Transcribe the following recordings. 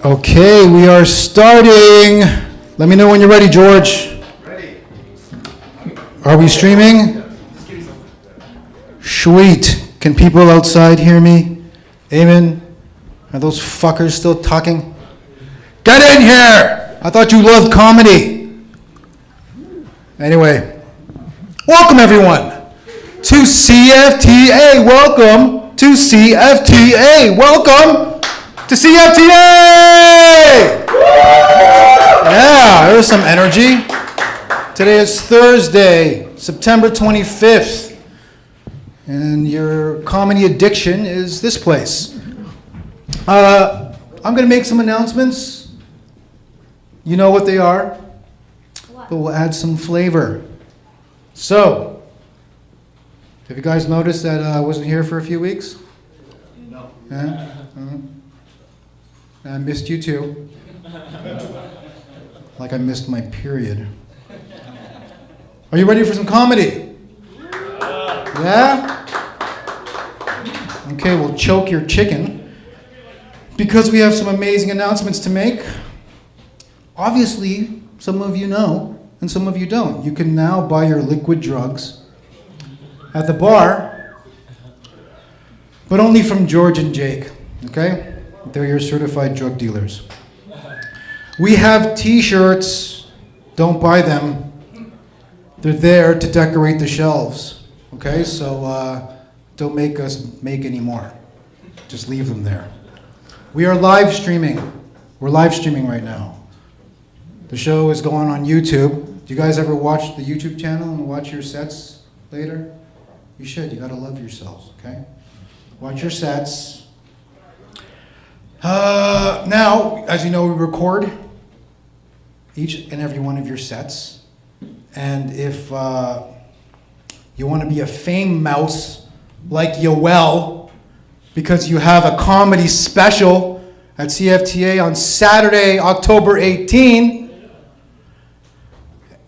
Okay, we are starting. Let me know when you're ready, George. Ready. Are we streaming? Sweet. Can people outside hear me? Amen. Are those fuckers still talking? Get in here! I thought you loved comedy. Anyway, welcome everyone to CFTA. Welcome to CFTA. Welcome to CFTA! Yeah, there's some energy. Today is Thursday, September 25th, and your comedy addiction is this place. I'm going to make some announcements. You know what they are, but we'll add some flavor. So, have you guys noticed that I wasn't here for a few weeks? No. Yeah? I missed you too. Like I missed my period. Are you ready for some comedy? Yeah? Okay, we'll choke your chicken because we have some amazing announcements to make. Obviously, some of you know and some of you don't. You can now buy your liquid drugs at the bar, but only from George and Jake, okay? They're your certified drug dealers. We have t-shirts. Don't buy them. They're there to decorate the shelves, okay? So don't make us make any more. Just leave them there. We are live streaming. We're live streaming right now. The show is going on YouTube. Do you guys ever watch the YouTube channel and watch your sets later? You should. You gotta love yourselves, okay? Watch your sets. Now, as you know, we record each and every one of your sets. And if you want to be a fame mouse like Yoel, because you have a comedy special at CFTA on Saturday, October 18,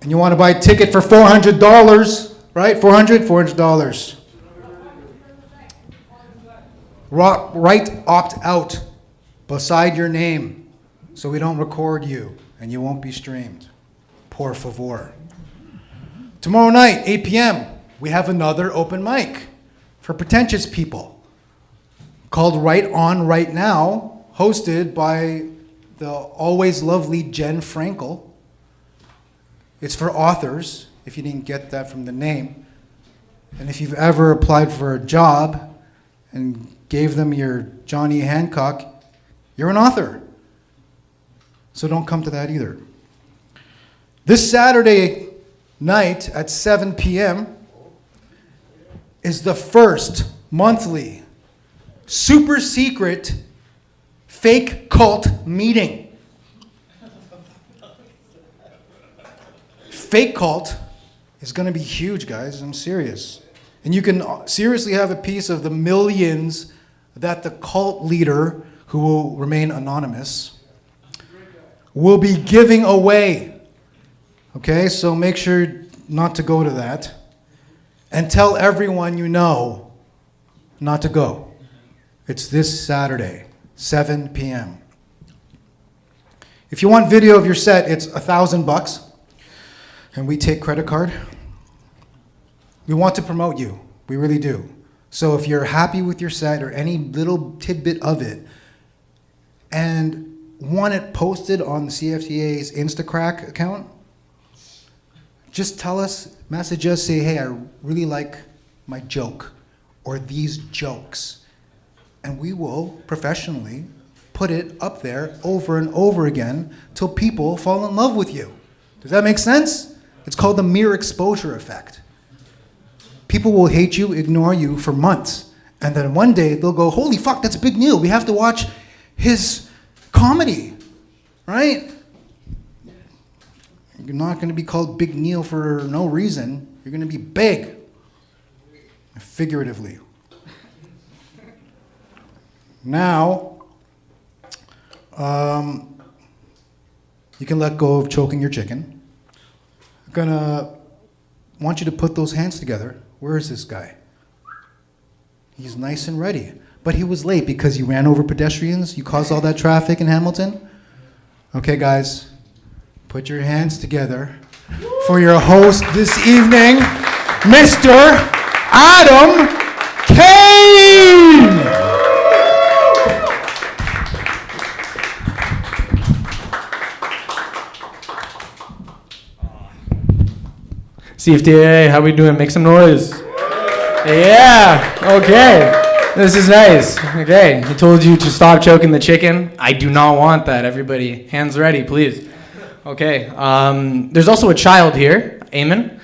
and you want to buy a ticket for $400, right? $400? Write opt out beside your name so we don't record you and you won't be streamed. Por favor. Tomorrow night, 8 p.m., we have another open mic for pretentious people called Right On Right Now, hosted by the always lovely Jen Frankel. It's for authors, if you didn't get that from the name. And if you've ever applied for a job and gave them your Johnny Hancock, you're an author. So don't come to that either. This Saturday night at 7 p.m. is the first monthly super secret fake cult meeting. Fake cult is going to be huge, guys. I'm serious. And you can seriously have a piece of the millions that the cult leader, who will remain anonymous, will be giving away. Okay, so make sure not to go to that. And tell everyone you know not to go. It's this Saturday, 7 p.m. If you want video of your set, it's $1,000. And we take credit card. We want to promote you. We really do. So if you're happy with your set or any little tidbit of it and want it posted on the CFTA's Instacrack account, just tell us, message us, say, hey, I really like my joke or these jokes. And we will professionally put it up there over and over again till people fall in love with you. Does that make sense? It's called the mere exposure effect. People will hate you, ignore you for months. And then one day they'll go, holy fuck, that's Big Neil. We have to watch his comedy, right? You're not going to be called Big Neil for no reason. You're going to be big, figuratively. Now, you can let go of choking your chicken. I'm going to want you to put those hands together. Where is this guy? He's nice and ready. but he was late because you ran over pedestrians. You caused all that traffic in Hamilton. Okay, guys, put your hands together for your host this evening, Mr. Adam Kain. CFTA, how we doing? Make some noise. Yeah, okay. This is nice. Okay, he told you to stop choking the chicken. I do not want that. Everybody, hands ready, please. Okay, there's also a child here, Eamon.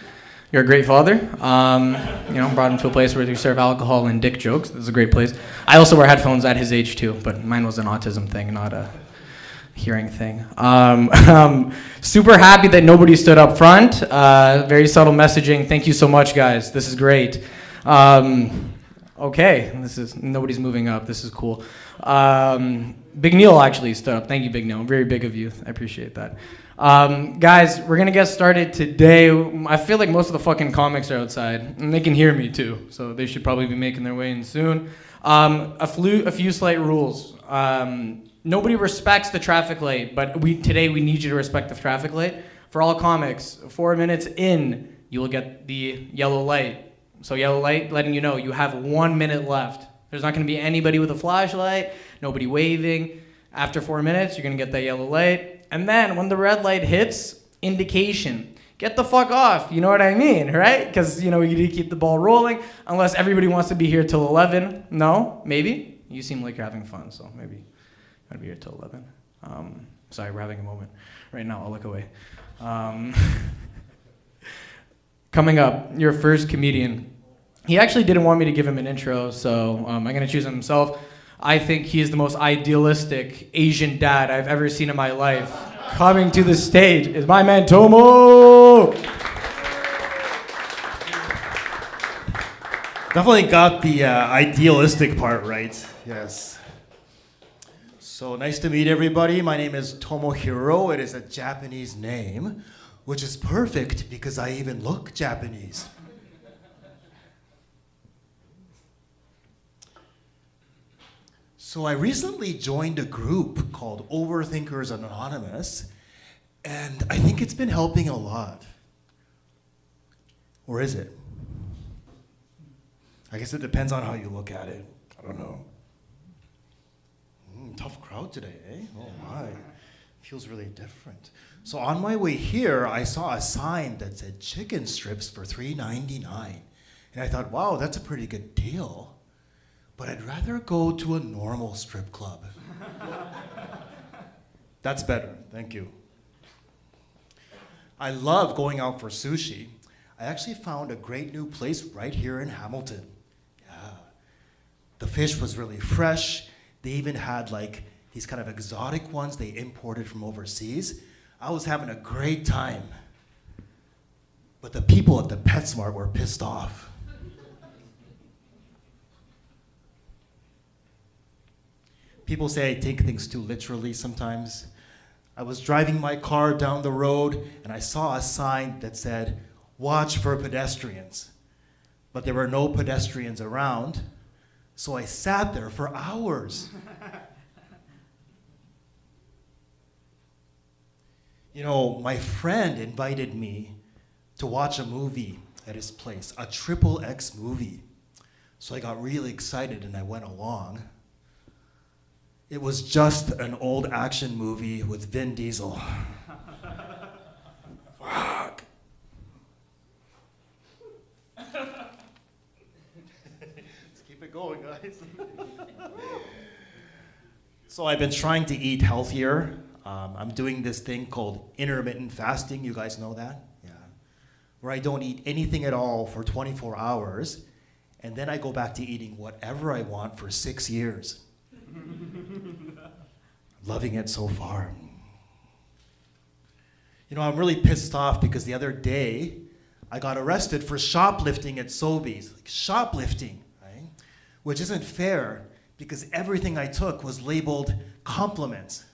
You're a great father. Brought him to a place where we serve alcohol and dick jokes. This is a great place. I also wear headphones at his age too, but mine was an autism thing, not a hearing thing. Super happy that nobody stood up front. Very subtle messaging. Thank you so much, guys. This is great. Okay, nobody's moving up. This is cool. Big Neil actually stood up. Thank you, Big Neil. Very big of you. I appreciate that. Guys, we're gonna get started today. I feel like most of the fucking comics are outside, and they can hear me too, so they should probably be making their way in soon. A few slight rules. Nobody respects the traffic light, but today we need you to respect the traffic light. For all comics, 4 minutes in, you will get the yellow light. So yellow light, letting you know you have 1 minute left. There's not going to be anybody with a flashlight, nobody waving. After 4 minutes, you're going to get that yellow light. And then when the red light hits, indication. Get the fuck off, you know what I mean, right? Because, we need to keep the ball rolling, unless everybody wants to be here till 11. No? Maybe? You seem like you're having fun, so maybe. I'll be here till 11. Sorry, we're having a moment right now. I'll look away. Coming up, your first comedian. He actually didn't want me to give him an intro, so I'm going to choose him himself. I think he is the most idealistic Asian dad I've ever seen in my life. Coming to the stage is my man, Tomo! Definitely got the idealistic part right. Yes. So nice to meet everybody. My name is Tomohiro. It is a Japanese name, which is perfect because I even look Japanese. So I recently joined a group called Overthinkers Anonymous, and I think it's been helping a lot. Or is it? I guess it depends on how you look at it. I don't know. Tough crowd today, eh? Oh my. Feels really different. So on my way here, I saw a sign that said chicken strips for $3.99. And I thought, wow, that's a pretty good deal. But I'd rather go to a normal strip club. That's better, thank you. I love going out for sushi. I actually found a great new place right here in Hamilton. Yeah. The fish was really fresh. They even had like these kind of exotic ones they imported from overseas. I was having a great time. But the people at the PetSmart were pissed off. People say I take things too literally sometimes. I was driving my car down the road and I saw a sign that said, "Watch for pedestrians." But there were no pedestrians around. So I sat there for hours. My friend invited me to watch a movie at his place, a XXX movie. So I got really excited and I went along. It was just an old action movie with Vin Diesel. Fuck. Keep it going, guys. So I've been trying to eat healthier. I'm doing this thing called intermittent fasting. You guys know that? Yeah. Where I don't eat anything at all for 24 hours, and then I go back to eating whatever I want for 6 years. Loving it so far. I'm really pissed off because the other day, I got arrested for shoplifting at Sobeys. Like, shoplifting, right? Which isn't fair because everything I took was labeled compliments.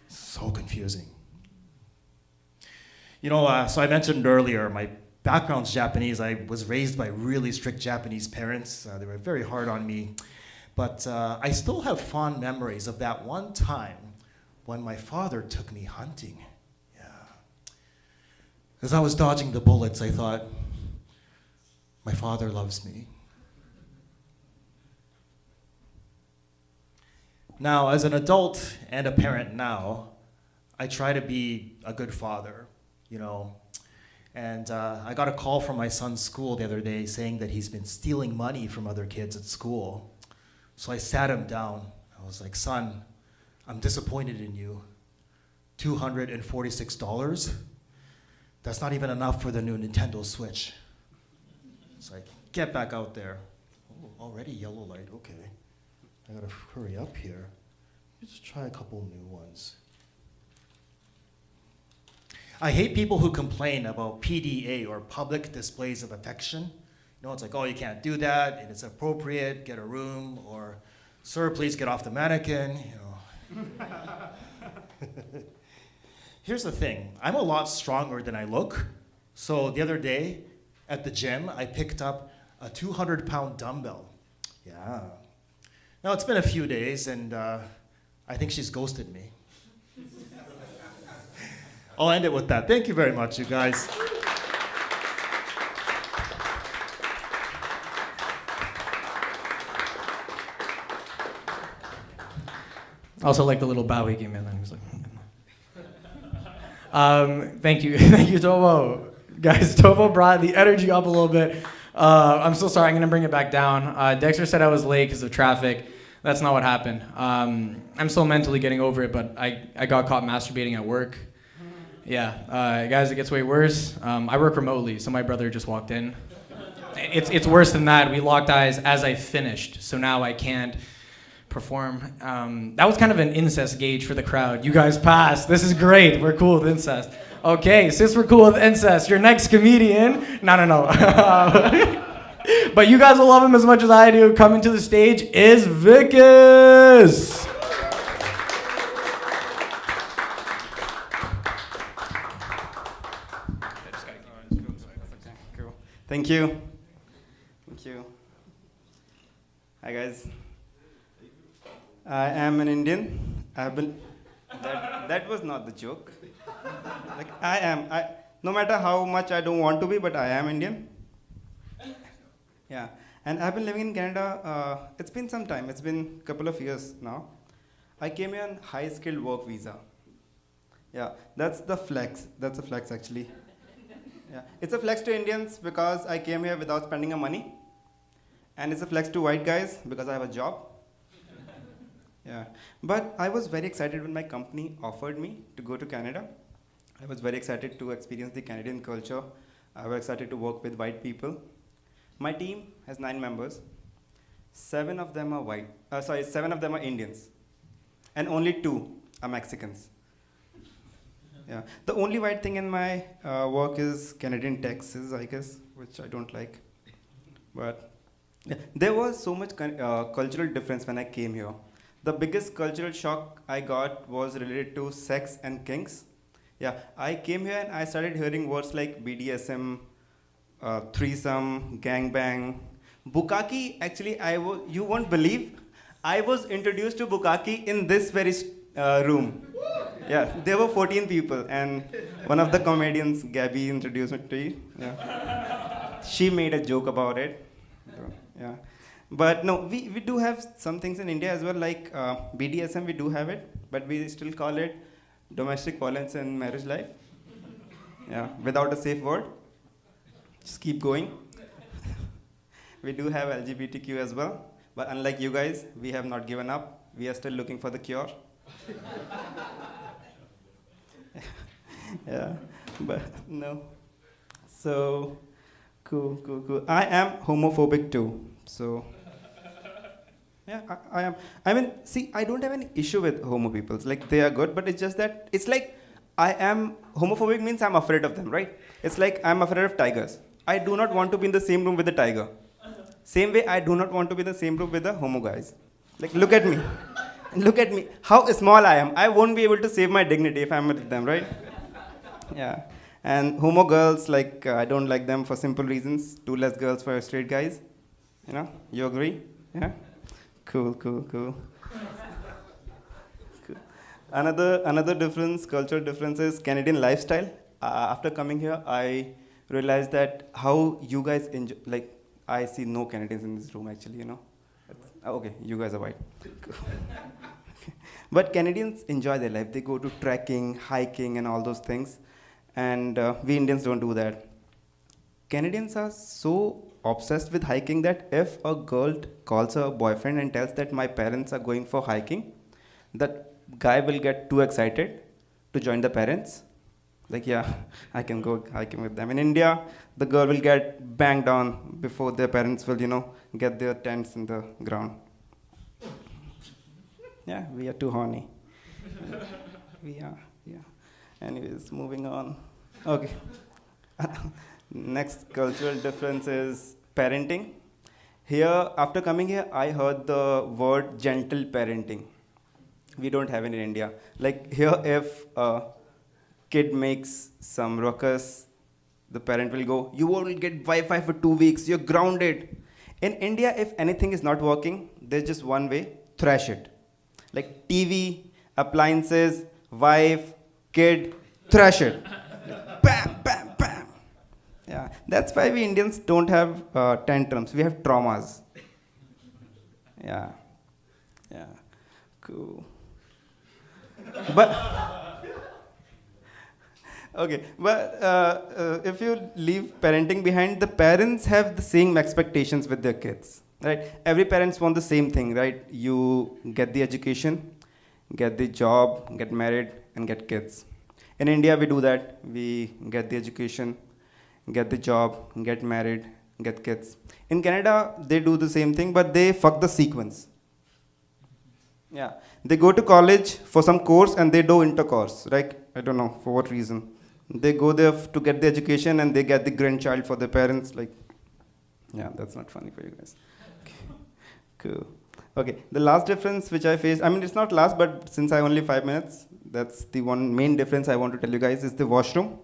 So confusing. So I mentioned earlier my background's Japanese. I was raised by really strict Japanese parents. They were very hard on me. But I still have fond memories of that one time when my father took me hunting. Yeah. As I was dodging the bullets, I thought, my father loves me. Now, as an adult and a parent now, I try to be a good father, you know. And I got a call from my son's school the other day saying that he's been stealing money from other kids at school. So I sat him down. I was like, son, I'm disappointed in you. $246? That's not even enough for the new Nintendo Switch. It's like, get back out there. Oh, already yellow light, okay. I gotta hurry up here. Let's just try a couple new ones. I hate people who complain about PDA or public displays of affection. You know, it's like, oh, you can't do that, and it's appropriate, get a room, or, sir, please get off the mannequin, you know. Here's the thing, I'm a lot stronger than I look. So the other day at the gym, I picked up a 200-pound dumbbell. Yeah. Now, it's been a few days, and I think she's ghosted me. I'll end it with that. Thank you very much, you guys. I also like the little bow he gave me. And then he was like, thank you, thank you, Tovo. Guys, Tovo brought the energy up a little bit. I'm so sorry. I'm gonna bring it back down. Dexter said I was late because of traffic. That's not what happened. I'm still mentally getting over it, but I got caught masturbating at work. Yeah, guys, it gets way worse. I work remotely, so my brother just walked in. It's worse than that. We locked eyes as I finished, so now I can't perform. That was kind of an incest gauge for the crowd. You guys passed. This is great. We're cool with incest. Okay, since we're cool with incest, your next comedian, no. But you guys will love him as much as I do. Coming to the stage is Vicus. Thank you. Thank you. Hi guys. I am an Indian. I've been. That was not the joke. Like no matter how much I don't want to be, but I am Indian. Yeah, and I've been living in Canada. It's been some time. It's been a couple of years now. I came here on high-skilled work visa. Yeah, that's the flex. That's a flex actually. Yeah, it's a flex to Indians because I came here without spending a money, and it's a flex to white guys because I have a job. Yeah, but I was very excited when my company offered me to go to Canada. I was very excited to experience the Canadian culture. I was excited to work with white people. My team has 9 members. 7 of them are 7 of them are Indians, and only 2 are Mexicans. Yeah, the only white thing in my work is Canadian taxes, I guess, which I don't like. But yeah, there was so much cultural difference when I came here. The biggest cultural shock I got was related to sex and kinks. Yeah, I came here and I started hearing words like BDSM, threesome, gangbang, bukkake. Actually, you won't believe, I was introduced to bukkake in this very room. Yeah, there were 14 people, and one of the comedians, Gabby, introduced me to you. Yeah. She made a joke about it. Yeah. But no, we do have some things in India as well, like BDSM, we do have it, but we still call it domestic violence in marriage life. Yeah, without a safe word. Just keep going. We do have LGBTQ as well, but unlike you guys, we have not given up. We are still looking for the cure. Yeah, but no. So, cool. I am homophobic too, so. Yeah, I am. I mean, see, I don't have any issue with homo people. Like, they are good, but it's just that, it's like, homophobic means I'm afraid of them, right? It's like, I'm afraid of tigers. I do not want to be in the same room with the tiger. Same way, I do not want to be in the same room with the homo guys. Like, look at me. Look at me. How small I am. I won't be able to save my dignity if I'm with them, right? Yeah. And homo girls, like, I don't like them for simple reasons. 2 less girls for straight guys. You know, you agree? Yeah? Cool, cool, cool. Cool. Another difference, cultural difference is Canadian lifestyle. After coming here, I realized that how you guys enjoy, like, I see no Canadians in this room actually, you know. Okay, you guys are white. But Canadians enjoy their life. They go to trekking, hiking, and all those things. And we Indians don't do that. Canadians are so obsessed with hiking that if a girl calls her boyfriend and tells that my parents are going for hiking, that guy will get too excited to join the parents. Like, yeah, I can go hiking with them. In India, the girl will get banged on before their parents will, you know, get their tents in the ground. Yeah, we are too horny. We are, yeah. Anyways, moving on. Okay. Next cultural difference is parenting. Here, after coming here, I heard the word gentle parenting. We don't have it in India. Like here, if a kid makes some ruckus, the parent will go, you won't get Wi-Fi for 2 weeks, you're grounded. In India, if anything is not working, there's just one way, thrash it. Like TV, appliances, wife, kid, thrash it. Bam, bam, bam. Yeah, that's why we Indians don't have tantrums. We have traumas. Yeah, yeah, cool. But okay, but if you leave parenting behind, the parents have the same expectations with their kids, right? Every parents want the same thing, right? You get the education, get the job, get married, and get kids. In India, we do that. We get the education, get the job, get married, get kids. In Canada, they do the same thing, but they fuck the sequence. Yeah, they go to college for some course and they do intercourse, right? I don't know for what reason. They go there to get the education and they get the grandchild for their parents. Like, yeah, that's not funny for you guys. Okay. Cool. Okay, the last difference which I faced, I mean, it's not last, but since I only 5 minutes, that's the one main difference I want to tell you guys is the washroom.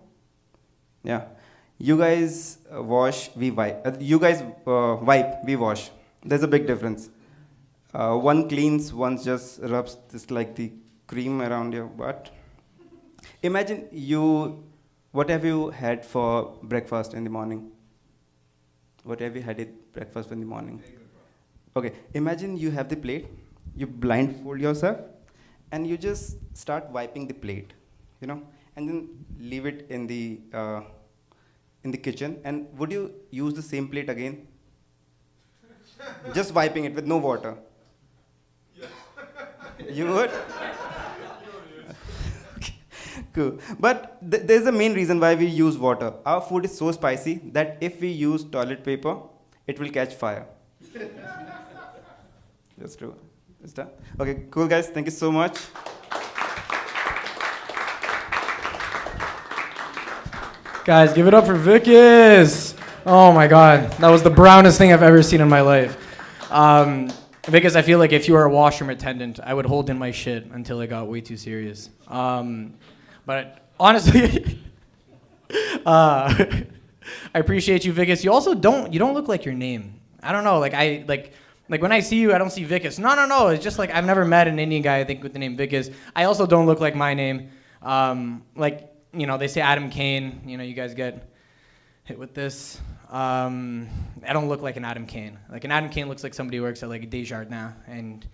Yeah, you guys wash, we wipe. You guys wipe, we wash. There's a big difference. One cleans, one just rubs just like the cream around your butt. Imagine what have you had for breakfast in the morning? What have you had at breakfast in the morning? Okay, imagine you have the plate, you blindfold yourself, and you just start wiping the plate, you know, and then leave it in the kitchen. And would you use the same plate again? Just wiping it with no water. You would? Okay, cool. But there's a main reason why we use water. Our food is so spicy that if we use toilet paper, it will catch fire. That's true. It's done. Okay, cool guys. Thank you so much. Guys, give it up for Vickers. Oh my God, that was the brownest thing I've ever seen in my life. Vickers, I feel like if you were a washroom attendant, I would hold in my shit until it got way too serious. But honestly, I appreciate you, Vickers. You also don't look like your name. I don't know, like when I see you, I don't see Vickers. No, it's just like I've never met an Indian guy, I think, with the name Vickers. I also don't look like my name. Like, you know, they say Adam Kain, you know, you guys get hit with this. I don't look like an Adam Kain. Like, an Adam Kain looks like somebody who works at, like, Desjardins. And,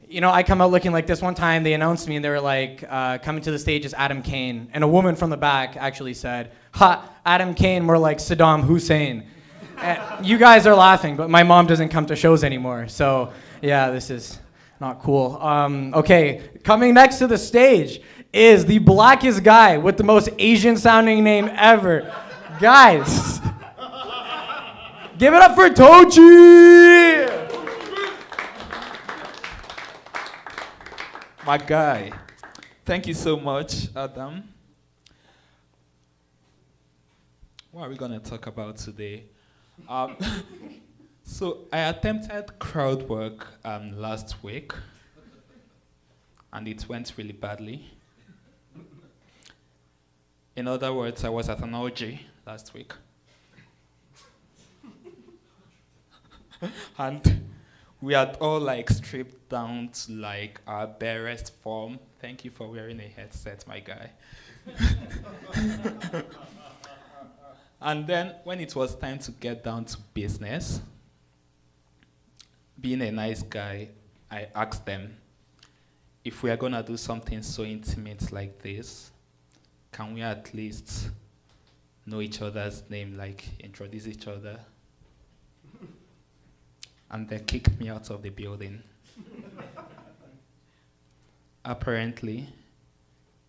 you know, I come out looking like this. One time they announced me and they were like, coming to the stage is Adam Kain. And a woman from the back actually said, ha, Adam Kain, more like Saddam Hussein. You guys are laughing, but my mom doesn't come to shows anymore. So, yeah, this is not cool. Okay, coming next to the stage is the blackest guy with the most Asian-sounding name ever. Guys, give it up for Tochi! My guy. Thank you so much, Adam. What are we going to talk about today? So I attempted crowd work last week, and it went really badly. In other words, I was at an orgy last week. And we had all like stripped down to like our barest form. Thank you for wearing a headset, my guy. And then when it was time to get down to business, being a nice guy, I asked them, if we are gonna do something so intimate like this, can we at least know each other's name, like introduce each other? And they kicked me out of the building. Apparently,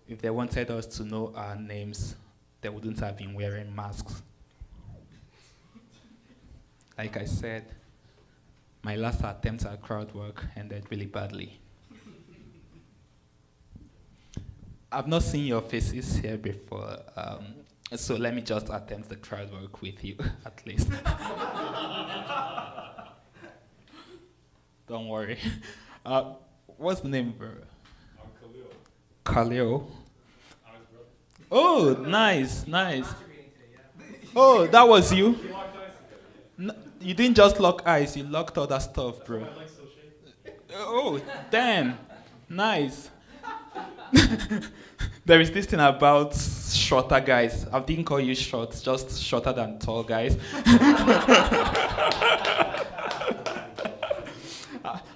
if they wanted us to know our names, they wouldn't have been wearing masks. Like I said, my last attempt at crowd work ended really badly. I've not seen your faces here before, so let me just attempt the crowd work with you, at least. Don't worry. What's the name, bro? I'm Khalil. Khalil? Oh, nice, nice. Oh, that was you? You didn't just lock eyes, you locked other stuff, bro. Oh, damn. Nice. There is this thing about shorter guys. I didn't call you short, just shorter than tall guys.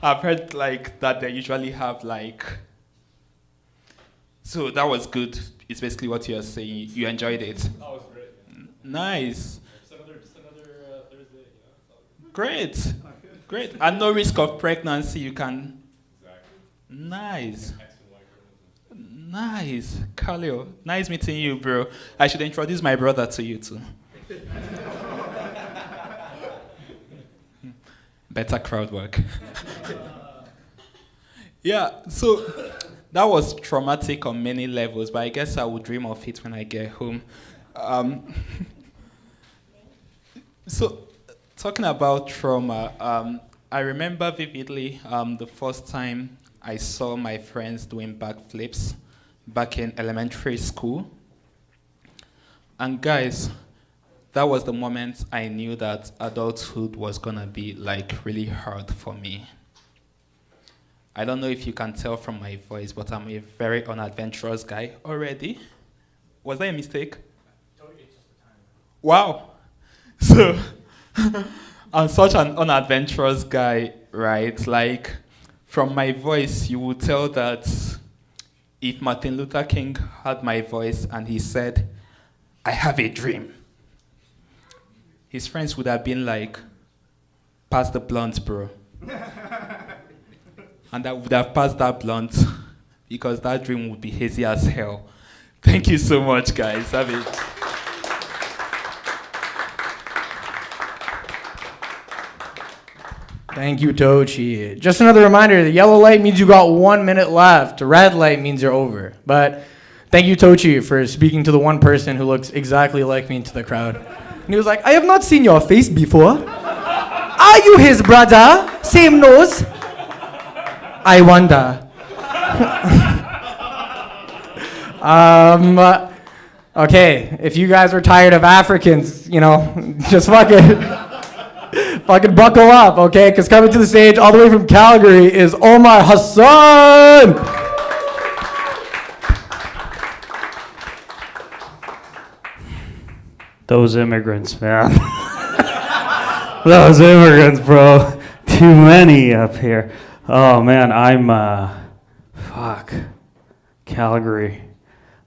I've heard like that they usually have like. So that was good. It's basically what you're saying. You enjoyed it. That was great. Yeah. Nice. Just another Thursday. Great. Great. And no risk of pregnancy. You can. Exactly. Nice. Nice. Khalil. Nice meeting you, bro. I should introduce my brother to you too. Better crowd work. Yeah, so that was traumatic on many levels, but I guess I will dream of it when I get home. So, talking about trauma, I remember vividly the first time I saw my friends doing backflips back in elementary school. And guys, that was the moment I knew that adulthood was gonna be like really hard for me. I don't know if you can tell from my voice, but I'm a very unadventurous guy already. Was that a mistake? Wow. So, I'm such an unadventurous guy, right? Like, from my voice, you would tell that if Martin Luther King had my voice and he said, "I have a dream," his friends would have been like, "Pass the blunt, bro." And I would have passed that blunt because that dream would be hazy as hell. Thank you so much, guys. Have it. Thank you, Tochi. Just another reminder, the yellow light means you got 1 minute left. The red light means you're over. But thank you, Tochi, for speaking to the one person who looks exactly like me into the crowd. And he was like, "I have not seen your face before. Are you his brother? Same nose? I wonder." Okay, if you guys are tired of Africans, just fucking buckle up, okay? Because coming to the stage all the way from Calgary is Omar Hassan. Those immigrants, man. Those immigrants, bro. Too many up here. Oh, man, Calgary.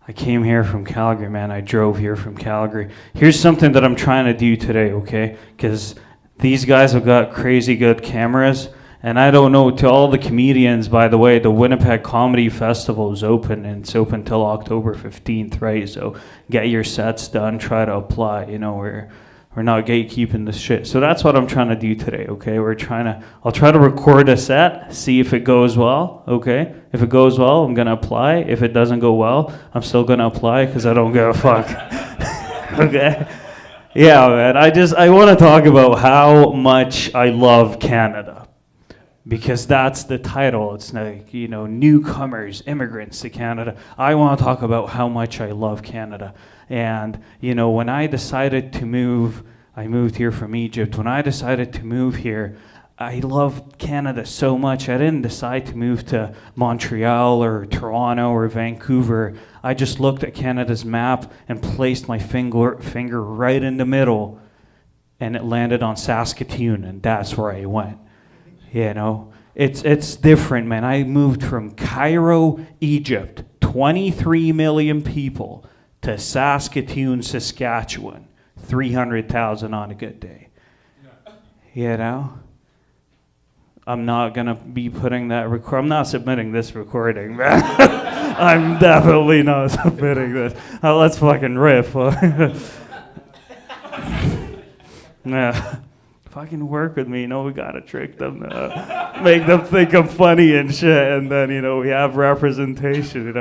I came here from Calgary, man. I drove here from Calgary. Here's something that I'm trying to do today, okay? Because these guys have got crazy good cameras. And I don't know, to all the comedians, by the way, the Winnipeg Comedy Festival is open, and it's open till October 15th, right? So get your sets done, try to apply. We're not gatekeeping this shit. So that's what I'm trying to do today, okay? I'll try to record a set, see if it goes well, okay? If it goes well, I'm gonna apply. If it doesn't go well, I'm still gonna apply because I don't give a fuck. Okay? Yeah, man, I want to talk about how much I love Canada. because that's the title. It's like, newcomers, immigrants to Canada. I want to talk about how much I love Canada. And, when I decided to move, I moved here from Egypt. When I decided to move here, I loved Canada so much. I didn't decide to move to Montreal or Toronto or Vancouver. I just looked at Canada's map and placed my finger right in the middle, and it landed on Saskatoon, and that's where I went. It's different, man. I moved from Cairo, Egypt, 23 million people, to Saskatoon, Saskatchewan, 300,000 on a good day. I'm not going to be putting that I'm not submitting this recording, man. I'm definitely not submitting this. Let's fucking riff. Yeah. Fucking work with me. We gotta trick them, make them think I'm funny and shit, and then, we have representation,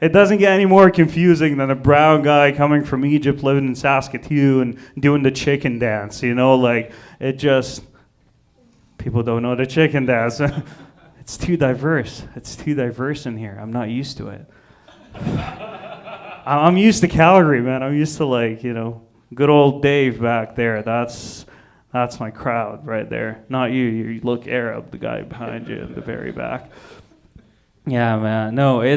it doesn't get any more confusing than a brown guy coming from Egypt, living in Saskatoon, doing the chicken dance, it just, people don't know the chicken dance. It's too diverse. It's too diverse in here. I'm not used to it. I'm used to Calgary, man. I'm used to good old Dave back there. That's my crowd right there. Not you. You look Arab, the guy behind you in the very back. Yeah, man. No, I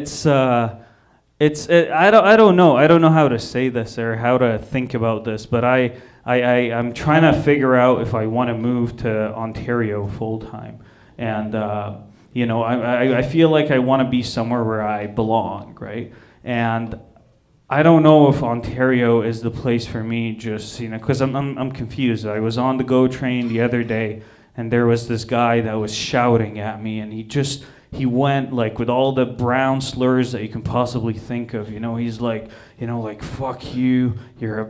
don't know. I don't know how to say this or how to think about this, but I'm trying to figure out if I want to move to Ontario full time. And I feel like I want to be somewhere where I belong, right? And I don't know if Ontario is the place for me, just, because I'm confused. I was on the GO train the other day, and there was this guy that was shouting at me, and he went with all the brown slurs that you can possibly think of. He's like, fuck you, you're a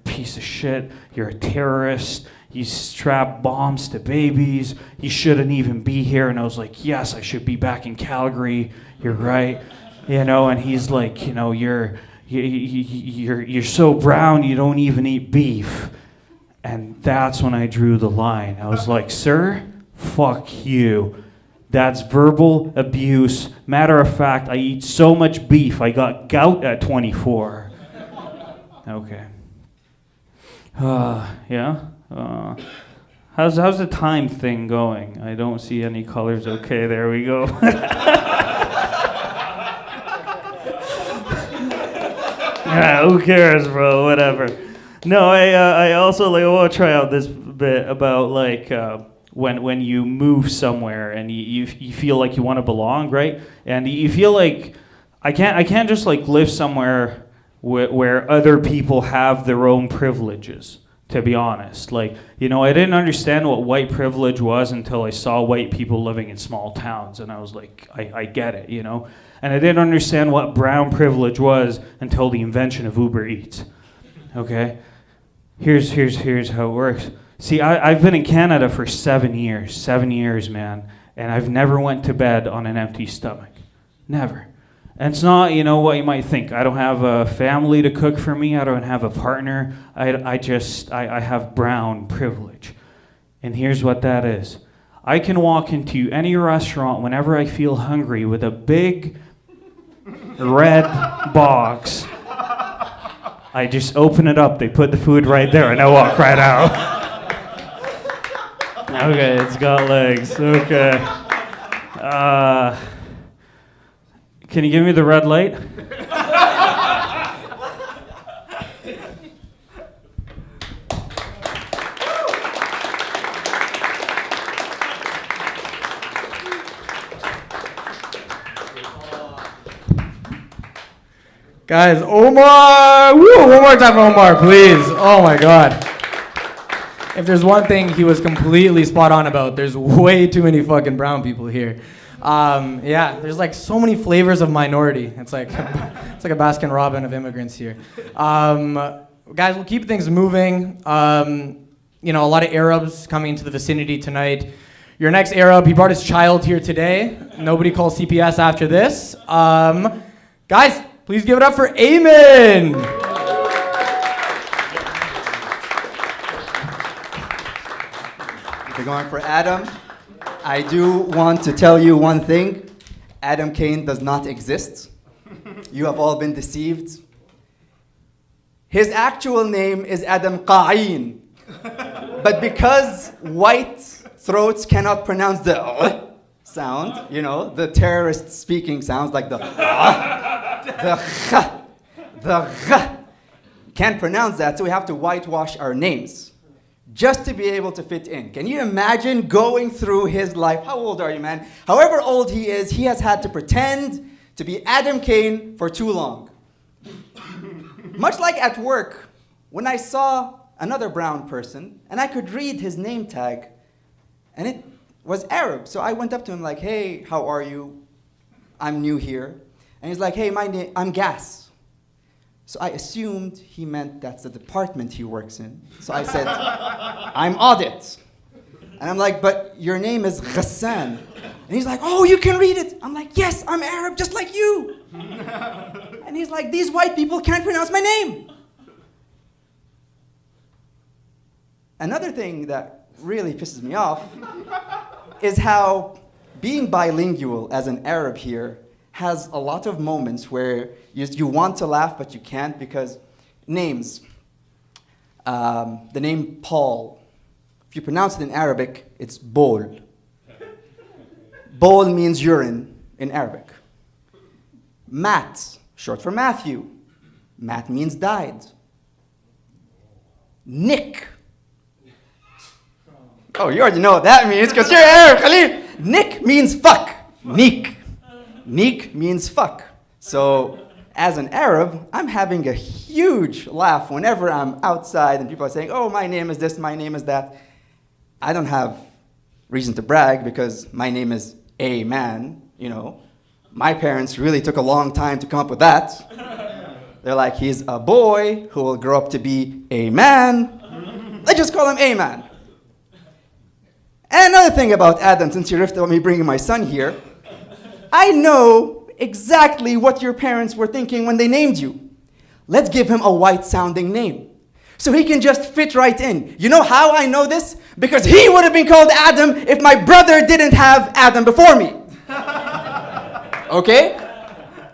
piece of shit, you're a terrorist, you strap bombs to babies, you shouldn't even be here. And I was like, yes, I should be back in Calgary, you're right. And he's like, you're so brown, you don't even eat beef. And that's when I drew the line. I was like, sir, fuck you. That's verbal abuse. Matter of fact, I eat so much beef, I got gout at 24. Okay. Yeah? How's the time thing going? I don't see any colors. Okay, there we go. Yeah, who cares, bro? Whatever. No, I also want to try out this bit about when you move somewhere and you feel like you want to belong, right? And you feel like I can't just live somewhere where other people have their own privileges. To be honest, I didn't understand what white privilege was until I saw white people living in small towns, and I was like, I get it, And I didn't understand what brown privilege was until the invention of Uber Eats. Okay, here's how it works. See, I've been in Canada for 7 years. 7 years, man, and I've never went to bed on an empty stomach, never. And it's not, what you might think. I don't have a family to cook for me. I don't have a partner. I have brown privilege. And here's what that is. I can walk into any restaurant whenever I feel hungry with a big red box. I just open it up. They put the food right there, and I walk right out. Okay, it's got legs. Okay. Can you give me the red light? Guys, Omar! Woo! One more time for Omar, please. Oh my God. If there's one thing he was completely spot on about, there's way too many fucking brown people here. Yeah, there's so many flavors of minority. It's like a Baskin Robin of immigrants here. Guys, we'll keep things moving. A lot of Arabs coming into the vicinity tonight. Your next Arab, he brought his child here today. Nobody calls CPS after this. Guys, please give it up for Eamon. We're going for Adam. I do want to tell you one thing. Adam Kain does not exist. You have all been deceived. His actual name is Adam Kain. But because white throats cannot pronounce the sound, you know, the terrorist speaking sounds like the can't pronounce that, so we have to whitewash our names just to be able to fit in. Can you imagine going through his life? How old are you, man? However old he is, he has had to pretend to be Adam Kain for too long. Much like at work, when I saw another brown person and I could read his name tag and it was Arab. So I went up to him like, hey, how are you? I'm new here. And he's like, hey, my name, I'm Gas. So I assumed he meant that's the department he works in. So I said, I'm Audit. And I'm like, but your name is Ghassan. And he's like, oh, you can read it. I'm like, yes, I'm Arab just like you. And he's like, these white people can't pronounce my name. Another thing that really pisses me off is how being bilingual as an Arab here has a lot of moments where you want to laugh, but you can't because names. The name Paul, if you pronounce it in Arabic, it's bol. Bol means urine in Arabic. Matt, short for Matthew. Matt means died. Nick. Oh, you already know what that means because you're Arab, Khalil. Nick means fuck. Nick. Nick means fuck. So, as an Arab, I'm having a huge laugh whenever I'm outside and people are saying, oh, my name is this, my name is that. I don't have reason to brag because my name is A Man, you know. My parents really took a long time to come up with that. They're like, he's a boy who will grow up to be a man. Let's just call him A Man. And another thing about Adam, since you riffed on me bringing my son here, I know exactly what your parents were thinking when they named you. Let's give him a white-sounding name, so he can just fit right in. You know how I know this? Because he would have been called Adam if my brother didn't have Adam before me. Okay?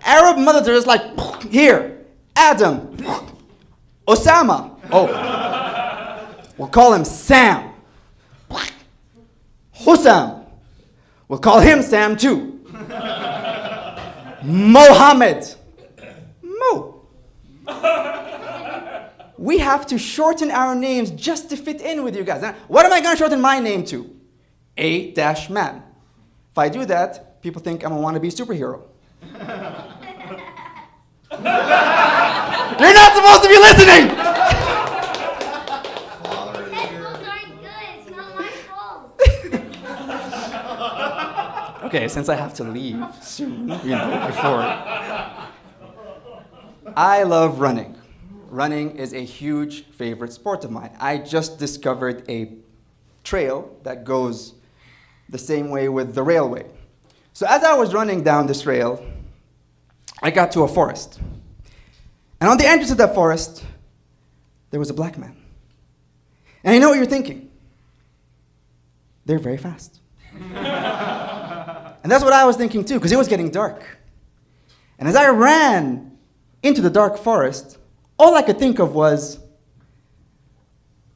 Arab mothers are just like, here, Adam, Osama. Oh, we'll call him Sam. Hussam. We'll call him Sam too. Mohammed. Mo. We have to shorten our names just to fit in with you guys. Now, what am I going to shorten my name to? A-Man. If I do that, people think I'm a wannabe superhero. You're not supposed to be listening! It's not my fault. Okay, since I have to leave soon, you know, before. I love running. Running is a huge favorite sport of mine. I just discovered a trail that goes the same way with the railway. So as I was running down this rail, I got to a forest. And on the entrance of that forest, there was a black man. And I know what you're thinking. They're very fast. And that's what I was thinking too, because it was getting dark. And as I ran into the dark forest, all I could think of was,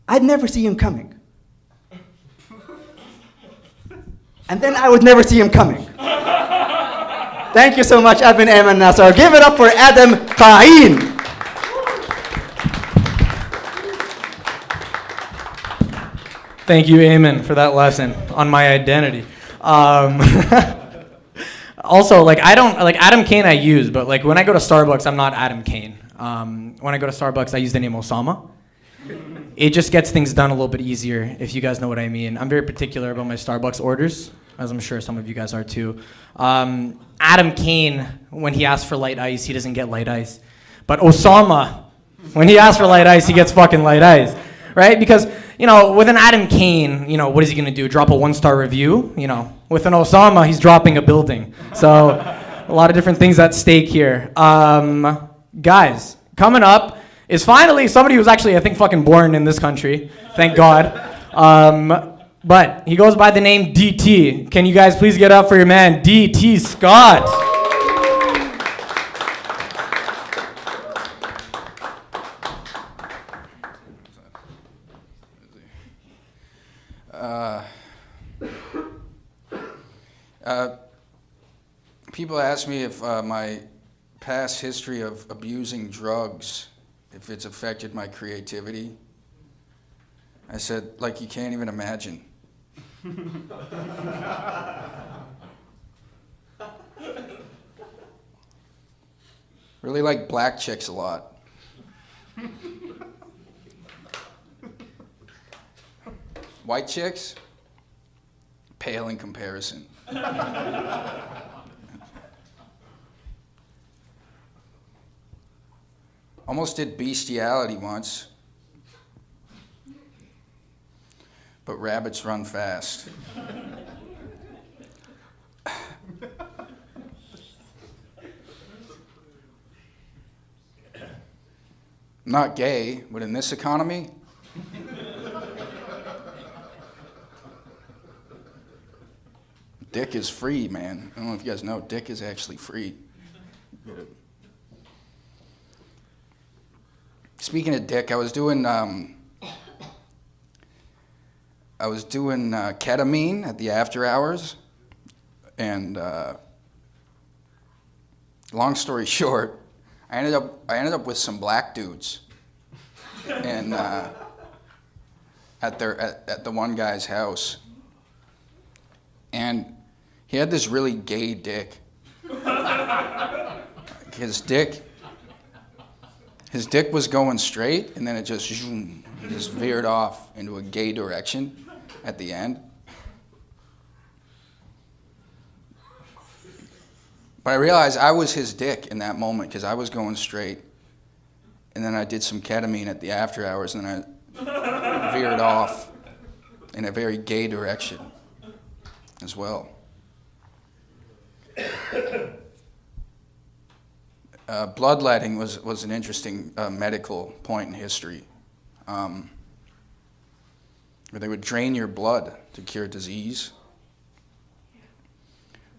I'd never see him coming. And then I would never see him coming. Thank you so much, Admin Ayman Nasser. Give it up for Adam Kain. Thank you, Eamon, for that lesson on my identity. Also, like Adam Kain I use, but like when I go to Starbucks, I'm not Adam Kain. When I go to Starbucks, I use the name Osama. It just gets things done a little bit easier, if you guys know what I mean. I'm very particular about my Starbucks orders, as I'm sure some of you guys are too. Adam Kain, when he asks for light ice, he doesn't get light ice. But Osama, when he asks for light ice, he gets fucking light ice, right? Because, you know, with an Adam Kain, you know, what is he gonna do? Drop a 1-star review? You know, with an Osama, he's dropping a building. So, a lot of different things at stake here. Guys, coming up is finally somebody who's actually, I think, fucking born in this country. Thank God. but he goes by the name DT. Can you guys please get up for your man, DT Scott? People ask me if my past history of abusing drugs, if it's affected my creativity. I said, like you can't even imagine. Really like black chicks a lot. White chicks, pale in comparison. Almost did bestiality once, but rabbits run fast. Not gay, but in this economy, dick is free, man. I don't know if you guys know, dick is actually free. Speaking of dick, I was doing ketamine at the after hours, and long story short, I ended up with some black dudes, and at the one guy's house, and he had this really gay dick. His dick was going straight, and then it just veered off into a gay direction at the end. But I realized I was his dick in that moment because I was going straight, and then I did some ketamine at the after hours, and then I veered off in a very gay direction as well. Bloodletting was an interesting medical point in history, where they would drain your blood to cure disease.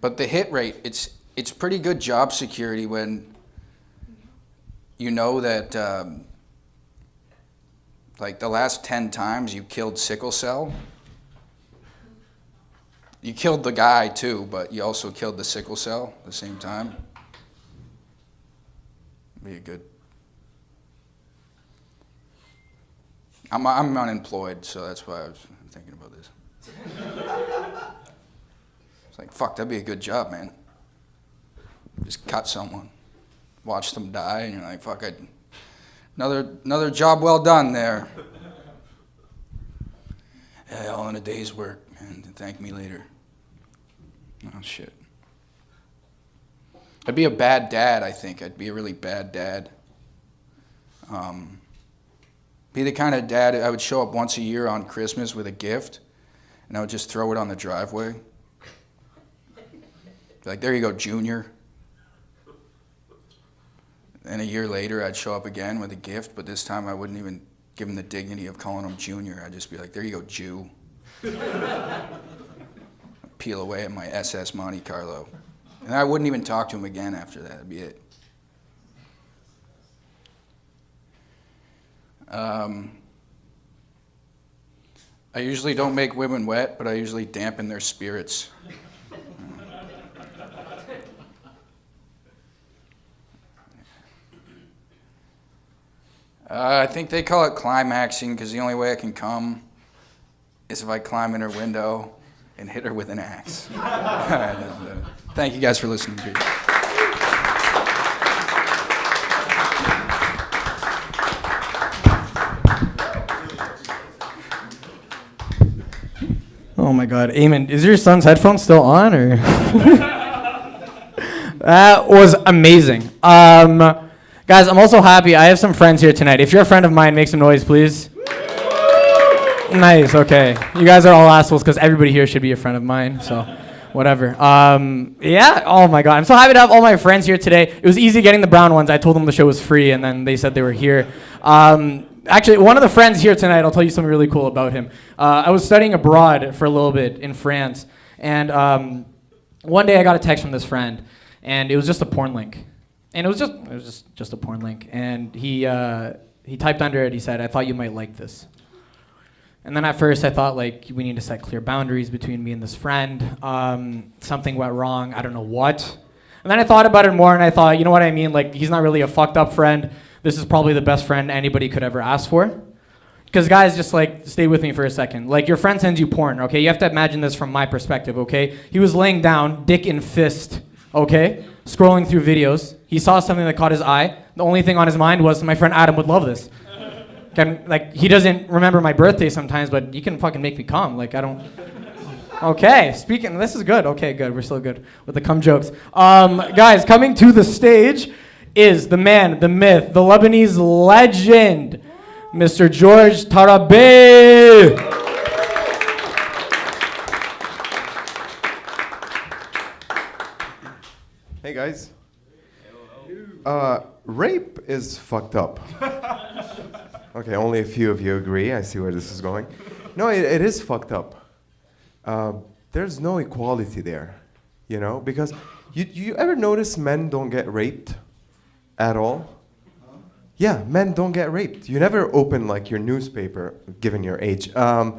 But the hit rate, it's pretty good job security when you know that like the last 10 times you killed sickle cell. You killed the guy too, but you also killed the sickle cell at the same time. Be a good. I'm unemployed, so that's why I was thinking about this. It's like, fuck, that'd be a good job, man. Just cut someone, watch them die, and you're like, fuck, another job well done there. Yeah, all in a day's work, man. Thank me later. Oh shit. I'd be a bad dad, I think. I'd be a really bad dad. Be the kind of dad, I would show up once a year on Christmas with a gift, and I would just throw it on the driveway. Be like, there you go, Junior. And a year later, I'd show up again with a gift, but this time I wouldn't even give him the dignity of calling him Junior. I'd just be like, there you go, Jew. Peel away at my SS Monte Carlo. And I wouldn't even talk to him again after that. That'd be it. I usually don't make women wet, but I usually dampen their spirits. I think they call it climaxing because the only way I can come is if I climb in her window and hit her with an axe. Thank you guys for listening to me. Oh my God, Eamon, is your son's headphones still on, or? That was amazing. Guys, I'm also happy. I have some friends here tonight. If you're a friend of mine, make some noise, please. Nice, okay. You guys are all assholes because everybody here should be a friend of mine, so whatever. Yeah, oh my God. I'm so happy to have all my friends here today. It was easy getting the brown ones. I told them the show was free, and then they said they were here. Actually, one of the friends here tonight, I'll tell you something really cool about him. I was studying abroad for a little bit in France, and one day I got a text from this friend, and it was just a porn link. And it was just a porn link. And he typed under it, he said, "I thought you might like this." And then at first I thought, like, we need to set clear boundaries between me and this friend. Something went wrong, I don't know what. And then I thought about it more, and I thought, you know what I mean? Like, he's not really a fucked up friend. This is probably the best friend anybody could ever ask for. Because guys, just like, stay with me for a second. Like, your friend sends you porn, okay? You have to imagine this from my perspective, okay? He was laying down, dick in fist, okay? Scrolling through videos. He saw something that caught his eye. The only thing on his mind was, my friend Adam would love this. Like, he doesn't remember my birthday sometimes, but you can fucking make me come. Like, I don't... Okay, speaking... This is good. Okay, good. We're still good with the cum jokes. Guys, coming to the stage is the man, the myth, the Lebanese legend, Mr. George Tarabé. Hey guys. Rape is fucked up. Okay, only a few of you agree. I see where this is going. No, it is fucked up. There's no equality there, you know? Because you ever notice men don't get raped at all? Yeah, men don't get raped. You never open like your newspaper, given your age, and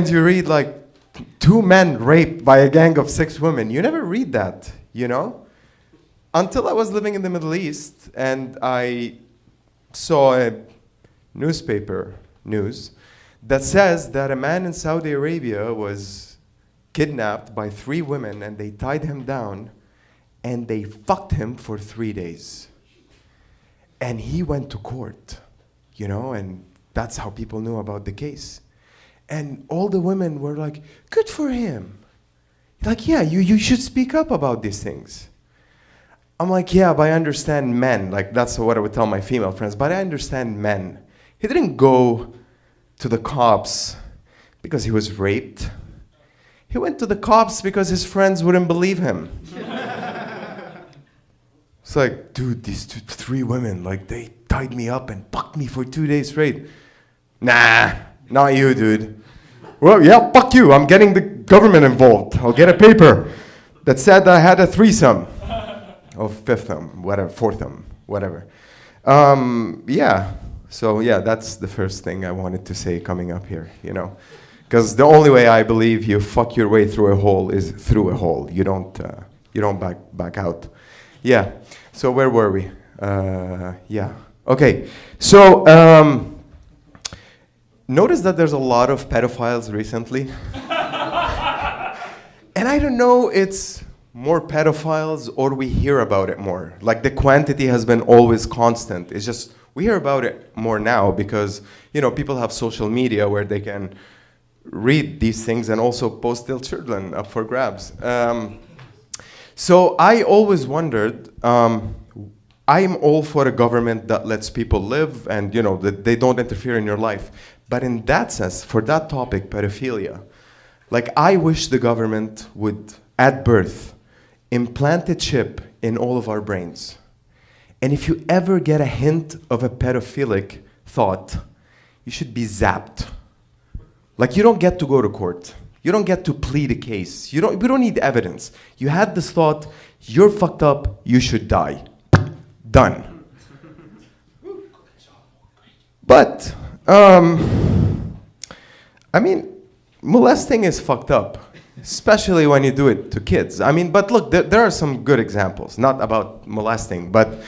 you read like 2 men raped by a gang of 6 women. You never read that, you know? Until I was living in the Middle East and I saw a newspaper news that says that a man in Saudi Arabia was kidnapped by 3 women and they tied him down and they fucked him for 3 days. And he went to court, you know, and that's how people knew about the case. And all the women were like, good for him. Like, yeah, you should speak up about these things. I'm like, yeah, but I understand men. Like, that's what I would tell my female friends. But I understand men. He didn't go to the cops because he was raped. He went to the cops because his friends wouldn't believe him. It's like, dude, these 3 women, like, they tied me up and fucked me for 2 days straight. Nah, not you, dude. Well, yeah, fuck you. I'm getting the government involved. I'll get a paper that said I had a threesome. Or fifthsome, whatever, fourthsome, whatever. Yeah, so yeah, that's the first thing I wanted to say coming up here, you know. Because the only way I believe you fuck your way through a hole is through a hole. You don't back out. Yeah, so where were we? Yeah, okay. So, notice that there's a lot of pedophiles recently. And I don't know, it's more pedophiles or we hear about it more. Like the quantity has been always constant. It's just we hear about it more now because, you know, people have social media where they can read these things and also post their children up for grabs. So I always wondered, I'm all for a government that lets people live and, you know, that they don't interfere in your life. But in that sense, for that topic, pedophilia, like I wish the government would, at birth, implant a chip in all of our brains. And if you ever get a hint of a pedophilic thought, you should be zapped. Like you don't get to go to court. You don't get to plead a case. We don't need evidence. You had this thought, you're fucked up, you should die. Done. But, I mean, molesting is fucked up. Especially when you do it to kids. I mean, but look, there are some good examples, not about molesting, but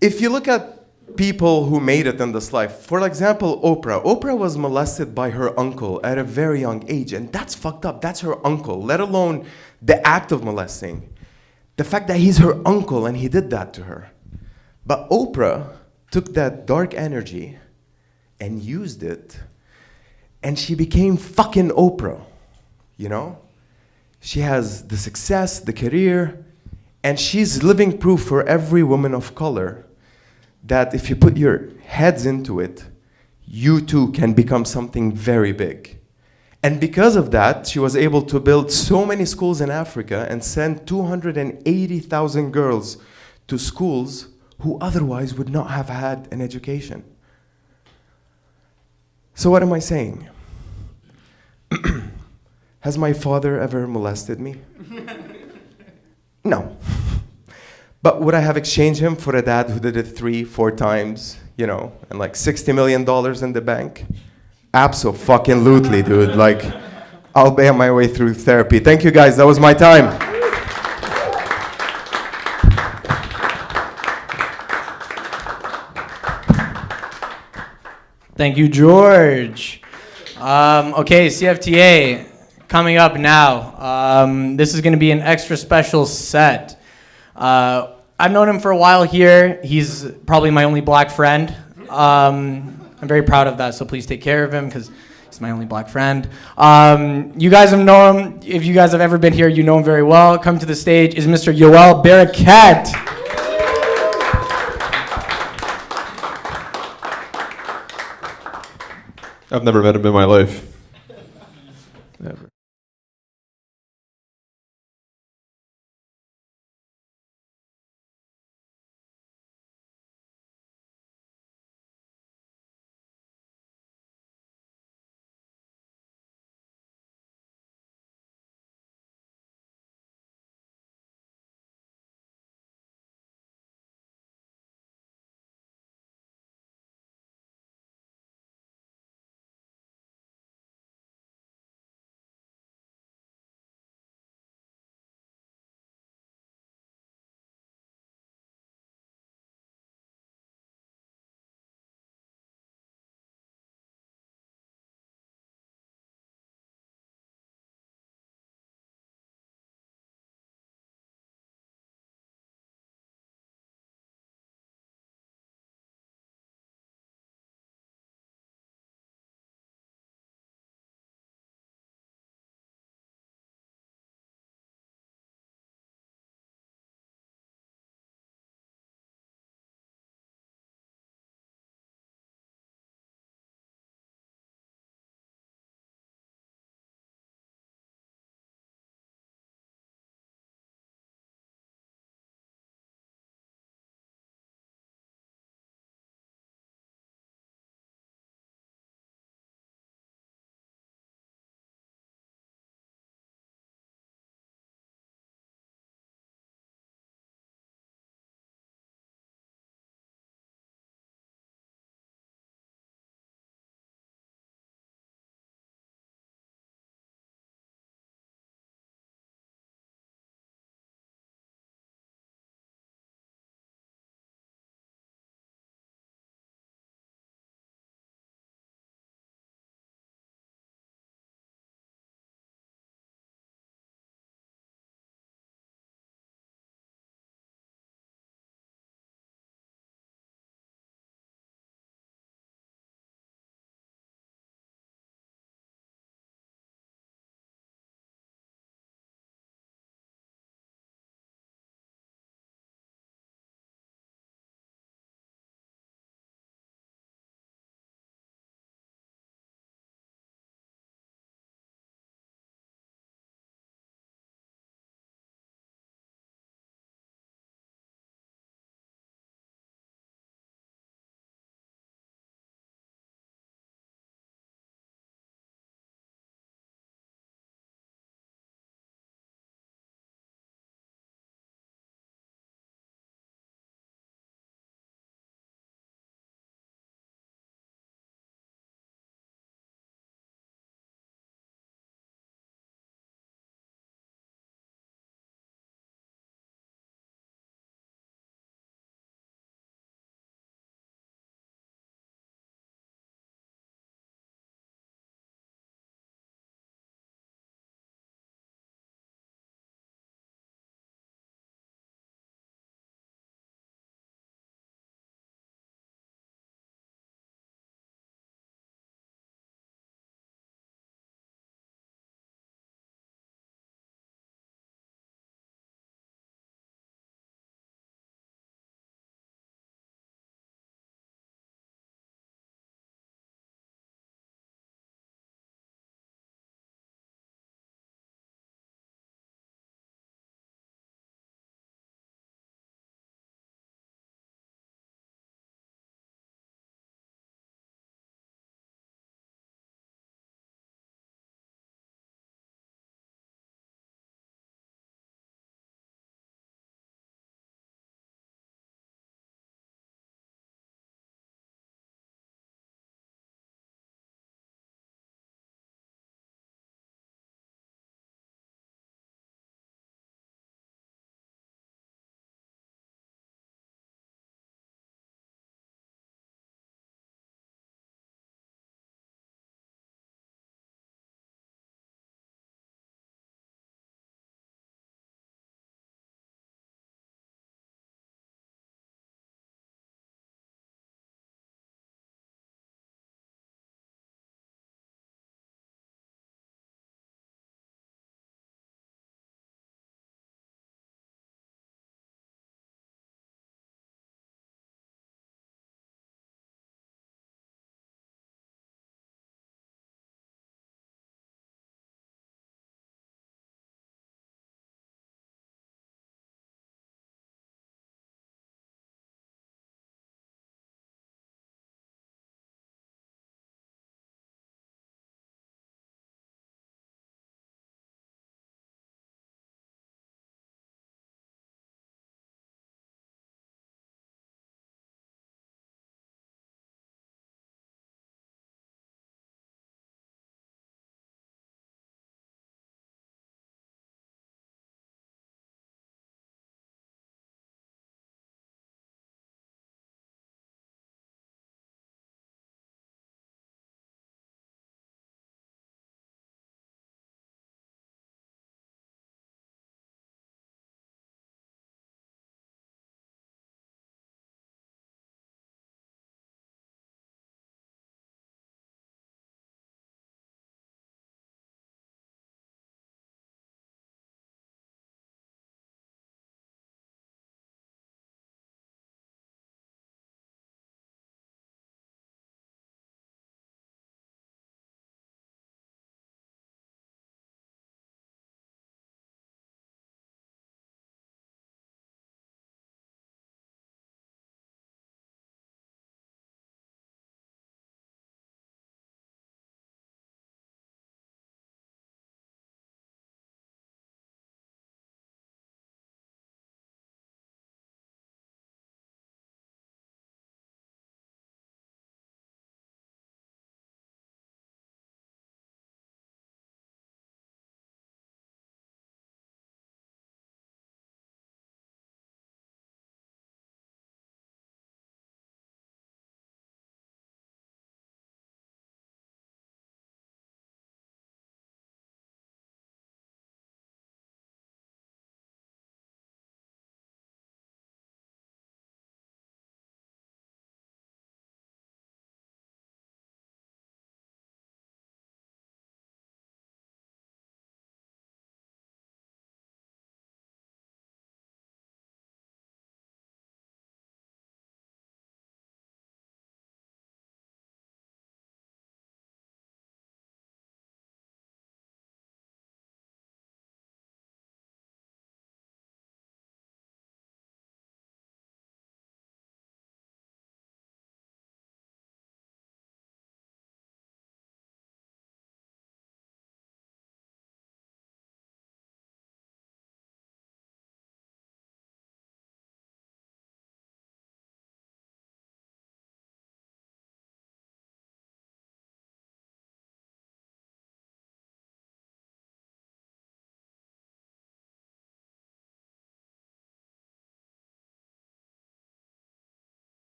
if you look at people who made it in this life, for example, Oprah. Oprah was molested by her uncle at a very young age, and that's fucked up. That's her uncle, let alone the act of molesting. The fact that he's her uncle and he did that to her. But Oprah took that dark energy and used it, and she became fucking Oprah. You know, she has the success, the career, and she's living proof for every woman of color that if you put your heads into it, you too can become something very big. And because of that, she was able to build so many schools in Africa and send 280,000 girls to schools who otherwise would not have had an education. So what am I saying? Has my father ever molested me? No. But would I have exchanged him for a dad who did it 3-4 times, you know, and like $60 million in the bank? Abso-fucking-lutely, dude. Like, I'll pay my way through therapy. Thank you, guys. That was my time. Thank you, George. Okay, CFTA, coming up now. This is going to be an extra special set. I've known him for a while here. He's probably my only black friend. I'm very proud of that, so please take care of him because he's my only black friend. You guys have known him. If you guys have ever been here, you know him very well. Come to the stage is Mr. Yoel Barakat. I've never met him in my life. Never.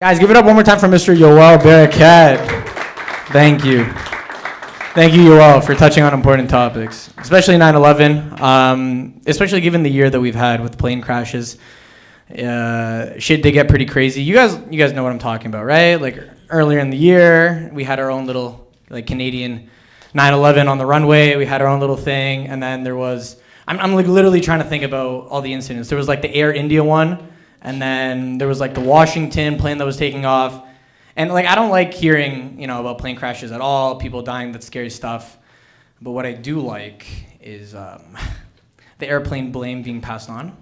Guys, give it up one more time for Mr. Yoel Barakat. Thank you. Thank you, Yoel, for touching on important topics, especially 9/11, especially given the year that we've had with plane crashes. Shit did get pretty crazy. You guys know what I'm talking about, right? Like earlier in the year, we had our own little like Canadian 9/11 on the runway. We had our own little thing, and then there was. I'm like literally trying to think about all the incidents. There was like the Air India one. And then there was like the Washington plane that was taking off. And like I don't like hearing, about plane crashes at all, people dying, that's scary stuff. But what I do like is the airplane blame being passed on.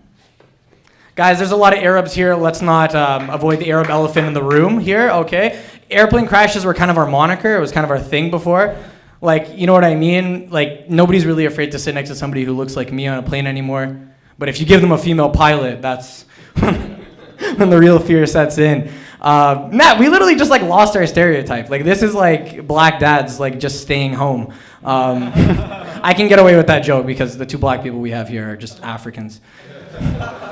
Guys, there's a lot of Arabs here. Let's not avoid the Arab elephant in the room here, okay? Airplane crashes were kind of our moniker. It was kind of our thing before. Like, you know what I mean? Like, nobody's really afraid to sit next to somebody who looks like me on a plane anymore. But if you give them a female pilot, that's when the real fear sets in. Matt, we literally just like lost our stereotype. Like this is like black dads like just staying home. I can get away with that joke because the two black people we have here are just Africans.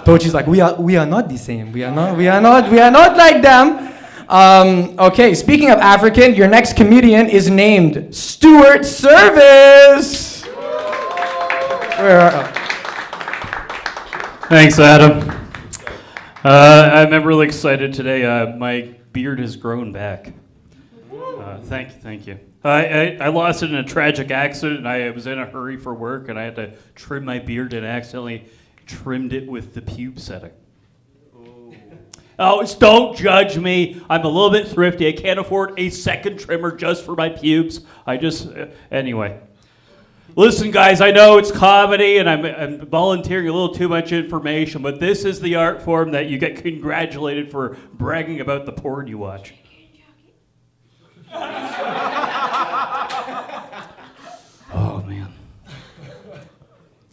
Tochi's like, we are not the same. We are not like them. Okay, speaking of African, your next comedian is named Stuart Service. Thanks, Adam. I'm really excited today. My beard has grown back. Thank you. I lost it in a tragic accident. And I was in a hurry for work, and I had to trim my beard and accidentally trimmed it with the pube setting. Oh, don't judge me. I'm a little bit thrifty. I can't afford a second trimmer just for my pubes. Anyway. Listen, guys, I know it's comedy and I'm volunteering a little too much information, but this is the art form that you get congratulated for bragging about the porn you watch. Oh, man.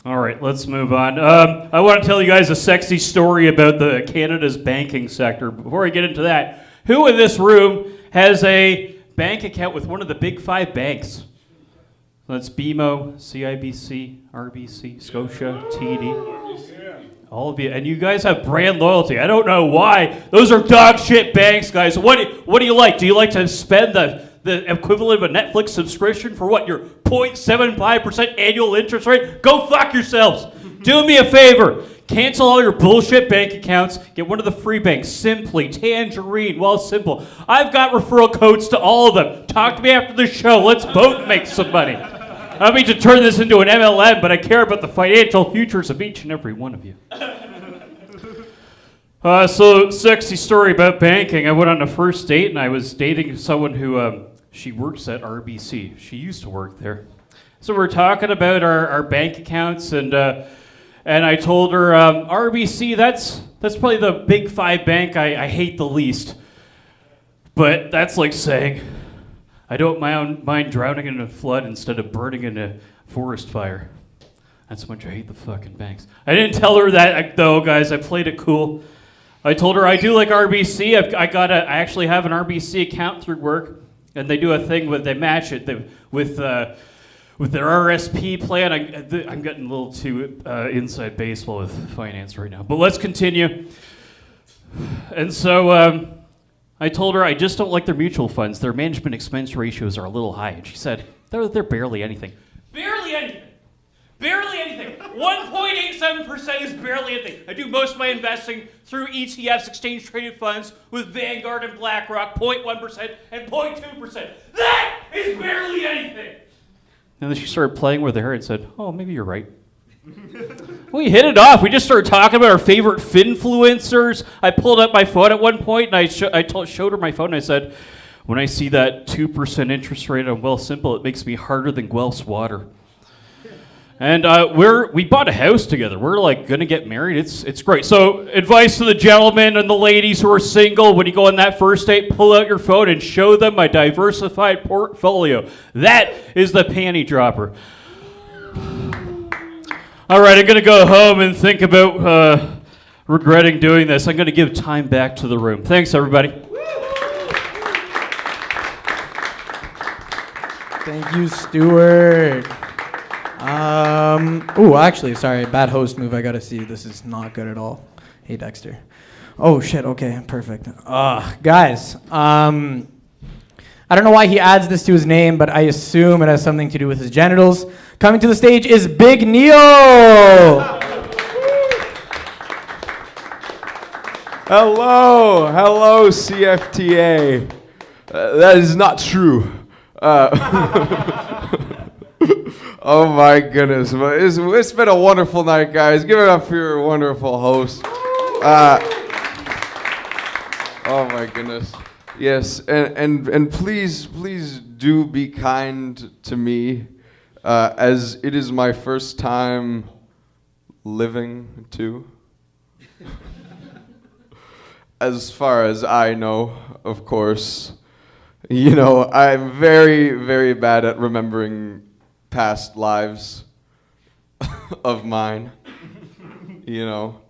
All right, let's move on. I want to tell you guys a sexy story about Canada's banking sector. Before I get into that, who in this room has a bank account with one of the big five banks? That's BMO, CIBC, RBC, Scotia, TD. All of you. And you guys have brand loyalty. I don't know why. Those are dog shit banks, guys. What do you like? Do you like to spend the equivalent of a Netflix subscription for what? Your 0.75% annual interest rate? Go fuck yourselves. Do me a favor. Cancel all your bullshit bank accounts. Get one of the free banks. Simply, Tangerine, Well Simple. I've got referral codes to all of them. Talk to me after the show. Let's both make some money. I don't mean to turn this into an MLM, but I care about the financial futures of each and every one of you. So, sexy story about banking. I went on a first date, and I was dating someone who, she works at RBC. She used to work there. So we're talking about our bank accounts, and I told her, RBC, that's probably the big five bank I hate the least. But that's like saying, I don't mind drowning in a flood instead of burning in a forest fire. That's how much I hate the fucking banks. I didn't tell her that, though, guys. I played it cool. I told her I do like RBC. I actually have an RBC account through work, and they do a thing where they match it with their RSP plan. I'm getting a little too inside baseball with finance right now. But let's continue. And so I told her I just don't like their mutual funds. Their management expense ratios are a little high. And she said, they're barely anything. Barely anything. Barely anything. 1.87% is barely anything. I do most of my investing through ETFs, exchange traded funds, with Vanguard and BlackRock, 0.1% and 0.2%. That is barely anything. And then she started playing with her hair and said, oh, maybe you're right. We hit it off. We just started talking about our favorite finfluencers. I pulled up my phone at one point, and I showed her my phone, and I said, when I see that 2% interest rate on Well Simple, it makes me harder than Guelph's water. And we bought a house together. We're like going to get married. It's great. So advice to the gentlemen and the ladies who are single, when you go on that first date, pull out your phone and show them my diversified portfolio. That is the panty dropper. All right, I'm going to go home and think about regretting doing this. I'm going to give time back to the room. Thanks, everybody. Thank you, Stuart. Actually, sorry, bad host move. I gotta see. This is not good at all. Hey, Dexter. Oh shit. Okay, perfect. Guys, I don't know why he adds this to his name, but I assume it has something to do with his genitals. Coming to the stage is Big Neil. Hello, CFTA. That is not true. Oh my goodness, but it's been a wonderful night, guys. Give it up for your wonderful host. Oh my goodness. Yes, and please do be kind to me, as it is my first time living too. As far as I know, of course. You know, I'm very, very bad at remembering past lives of mine. You know,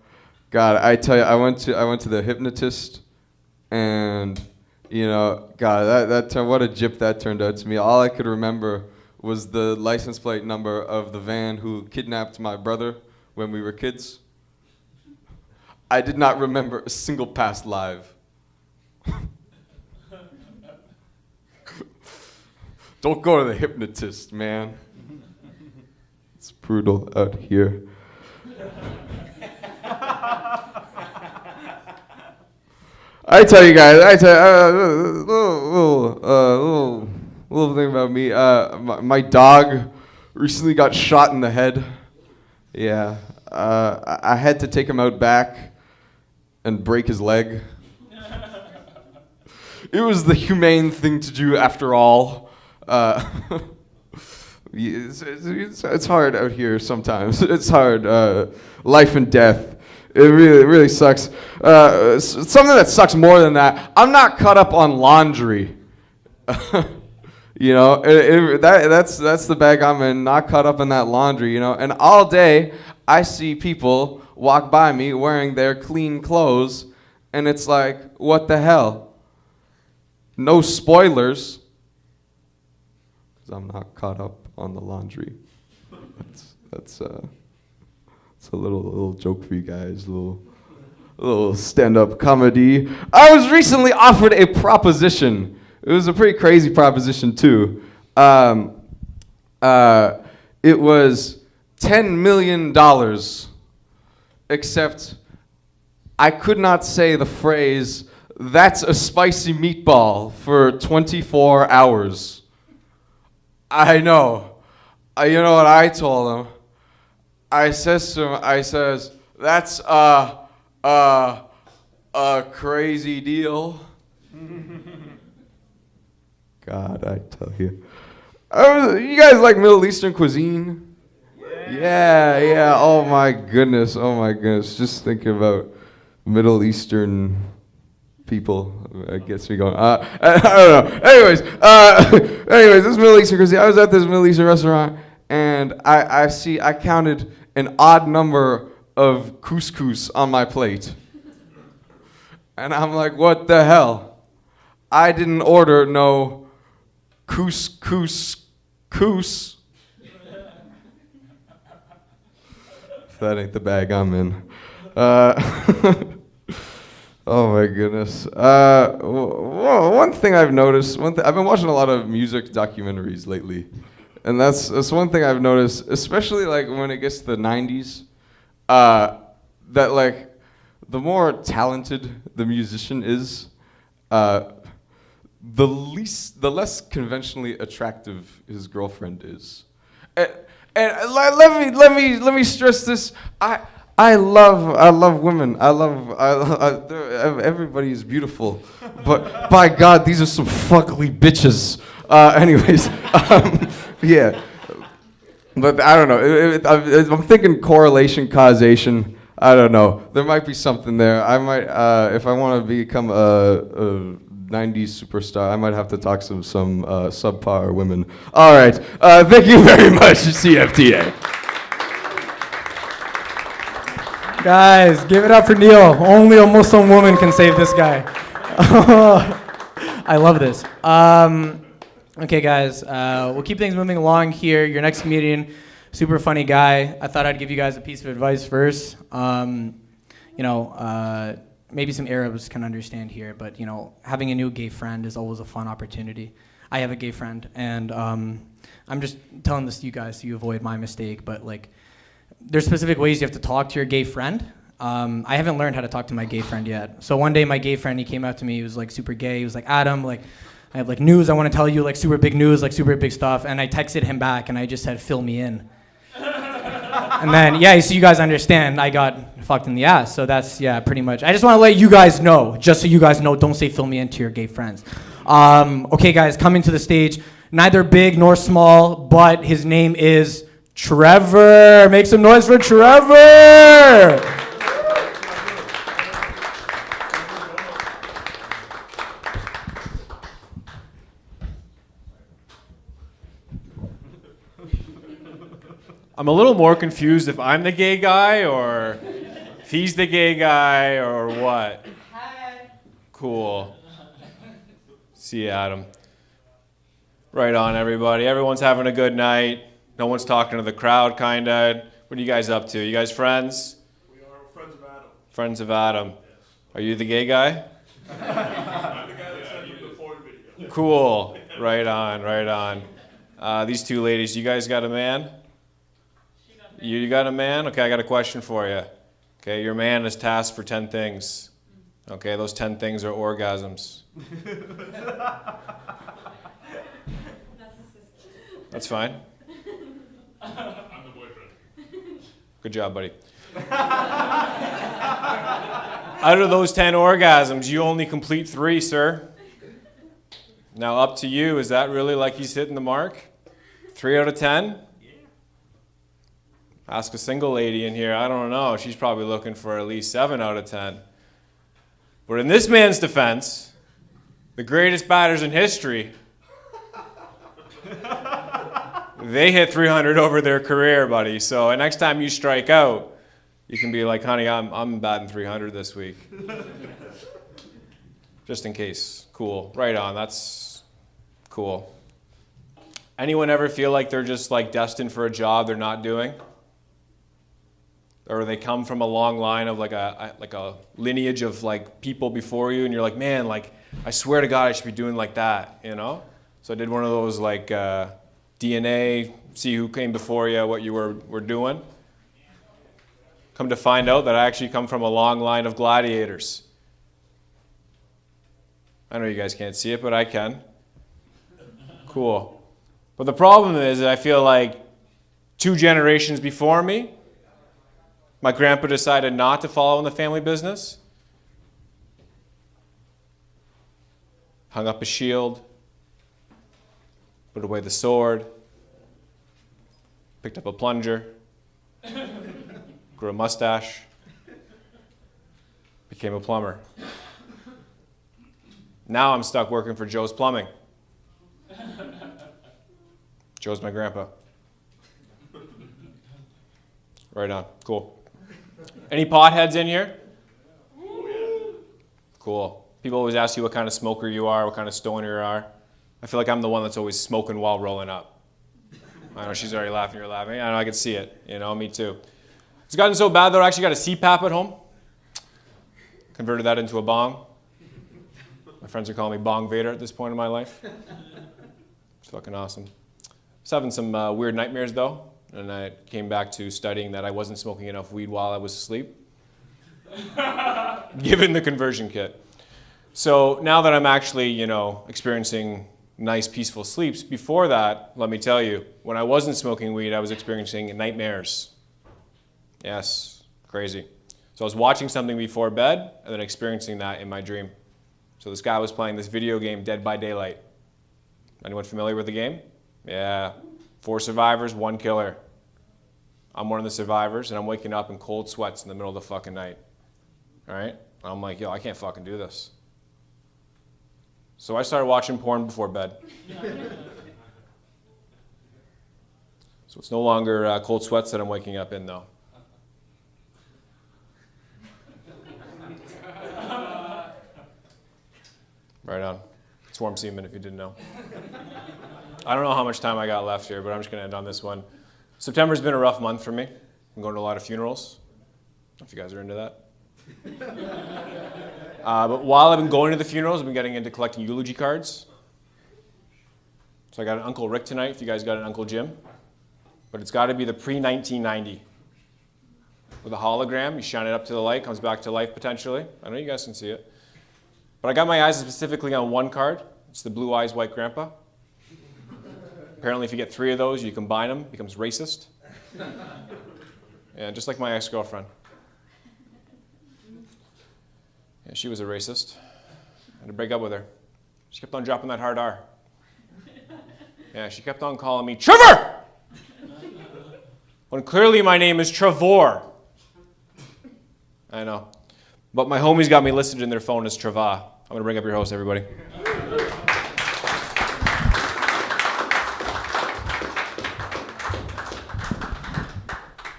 God, I tell you, I went to the hypnotist, and you know, God, what a gyp that turned out to me. All I could remember was the license plate number of the van who kidnapped my brother when we were kids. I did not remember a single past life. Don't go to the hypnotist, man. It's brutal out here. I tell you guys, little thing about me. My dog recently got shot in the head. Yeah, I had to take him out back and break his leg. It was the humane thing to do after all. It's hard out here sometimes. It's hard. Life and death. It really sucks. Something that sucks more than that, I'm not caught up on laundry. You know, that's the bag I'm in, not caught up in that laundry, you know. And all day, I see people walk by me wearing their clean clothes, and it's like, what the hell? No spoilers, because I'm not caught up on the laundry. That's a little joke for you guys, a little stand-up comedy. I was recently offered a proposition. It was a pretty crazy proposition too. It was $10 million, except I could not say the phrase, "That's a spicy meatball," for 24 hours. I know. You know what I told him? I says to him, "That's a crazy deal." God, I tell you. You guys like Middle Eastern cuisine? Yeah. Oh my goodness. Just thinking about Middle Eastern people, it gets me going. I don't know. Anyways, this Middle Eastern cuisine. I was at this Middle Eastern restaurant, and I counted an odd number of couscous on my plate. And I'm like, what the hell? I didn't order no couscous. That ain't the bag I'm in. Oh my goodness. One thing I've noticed, I've been watching a lot of music documentaries lately. And that's one thing I've noticed, especially like when it gets to the 90s, that like the more talented the musician is, the less conventionally attractive his girlfriend is. And let me stress this. I love women. Everybody is beautiful, but by God, these are some fuckly bitches. Anyways, yeah. But I don't know. I'm thinking correlation, causation. I don't know. There might be something there. I might, if I want to become a 90s superstar, I might have to talk to some subpar women. All right. Thank you very much, CFTA. Guys, give it up for Neil. Only a Muslim woman can save this guy. I love this. Okay, guys, we'll keep things moving along here. Your next comedian, super funny guy. I thought I'd give you guys a piece of advice first. maybe some Arabs can understand here, but you know, having a new gay friend is always a fun opportunity. I have a gay friend, and I'm just telling this to you guys so you avoid my mistake, but like, there's specific ways you have to talk to your gay friend. I haven't learned how to talk to my gay friend yet. So one day my gay friend, he came up to me, he was like super gay, he was like, Adam, like, I have like news I want to tell you, like super big news, like super big stuff, and I texted him back and I just said, fill me in. And then, yeah, so you guys understand, I got fucked in the ass. So that's, yeah, pretty much. I just want to let you guys know, just so you guys know, don't say fill me in to your gay friends. Okay, guys, coming to the stage, neither big nor small, but his name is Trevor. Make some noise for Trevor. I'm a little more confused if I'm the gay guy or if he's the gay guy or what. Hi. Cool. See you, Adam. Right on, everybody. Everyone's having a good night. No one's talking to the crowd, kinda. What are you guys up to? You guys friends? We are friends of Adam. Friends of Adam. Are you the gay guy? I'm the guy that sent you the porn video. Cool. Right on, right on. These two ladies, you guys got a man? You got a man? Okay, I got a question for you. Okay, your man is tasked for 10 things. Okay, those 10 things are orgasms. That's fine. I'm the boyfriend. Good job, buddy. Out of those 10 orgasms, you only complete 3, sir. Now, up to you. Is that really like he's hitting the mark? 3 out of 10? Ask a single lady in here. I don't know. She's probably looking for at least 7 out of 10. But in this man's defense, the greatest batters in history, they hit 300 over their career, buddy. So next time you strike out, you can be like, honey, I'm batting 300 this week. Just in case. Cool. Right on. That's cool. Anyone ever feel like they're just like destined for a job they're not doing? Or they come from a long line of like a lineage of like people before you, and you're like, man, like I swear to God I should be doing like that, you know? So I did one of those like DNA, see who came before you, what you were doing. Come to find out that I actually come from a long line of gladiators. I know you guys can't see it, but I can. Cool. But the problem is that I feel like 2 generations before me, my grandpa decided not to follow in the family business. Hung up a shield, put away the sword, picked up a plunger, grew a mustache, became a plumber. Now I'm stuck working for Joe's Plumbing. Joe's my grandpa. Right on. Cool. Any potheads in here? Cool. People always ask you what kind of smoker you are, what kind of stoner you are. I feel like I'm the one that's always smoking while rolling up. I know she's already laughing, you're laughing. I know, I can see it. You know, me too. It's gotten so bad that I actually got a CPAP at home. Converted that into a bong. My friends are calling me Bong Vader at this point in my life. It's fucking awesome. I was having some weird nightmares though. And I came back to studying that I wasn't smoking enough weed while I was asleep, given the conversion kit. So now that I'm actually, you know, experiencing nice, peaceful sleeps, before that, let me tell you, when I wasn't smoking weed, I was experiencing nightmares. Yes, crazy. So I was watching something before bed and then experiencing that in my dream. So this guy was playing this video game, Dead by Daylight. Anyone familiar with the game? Yeah. 4 survivors, 1 killer. I'm one of the survivors, and I'm waking up in cold sweats in the middle of the fucking night. All right? I'm like, yo, I can't fucking do this. So I started watching porn before bed. So it's no longer cold sweats that I'm waking up in, though. Right on. It's warm semen, if you didn't know. I don't know how much time I got left here, but I'm just going to end on this one. September's been a rough month for me. I'm going to a lot of funerals. I don't know if you guys are into that. But while I've been going to the funerals, I've been getting into collecting eulogy cards. So I got an Uncle Rick tonight, if you guys got an Uncle Jim. But it's got to be the pre-1990. With a hologram, you shine it up to the light, comes back to life potentially. I know you guys can see it. But I got my eyes specifically on one card. It's the Blue Eyes White Grandpa. Apparently if you get 3 of those, you combine them, it becomes racist. And just like my ex-girlfriend. Yeah, she was a racist. I had to break up with her. She kept on dropping that hard R. Yeah, she kept on calling me Trevor! When clearly my name is Trevor. I know. But my homies got me listed in their phone as Treva. I'm going to bring up your host, everybody.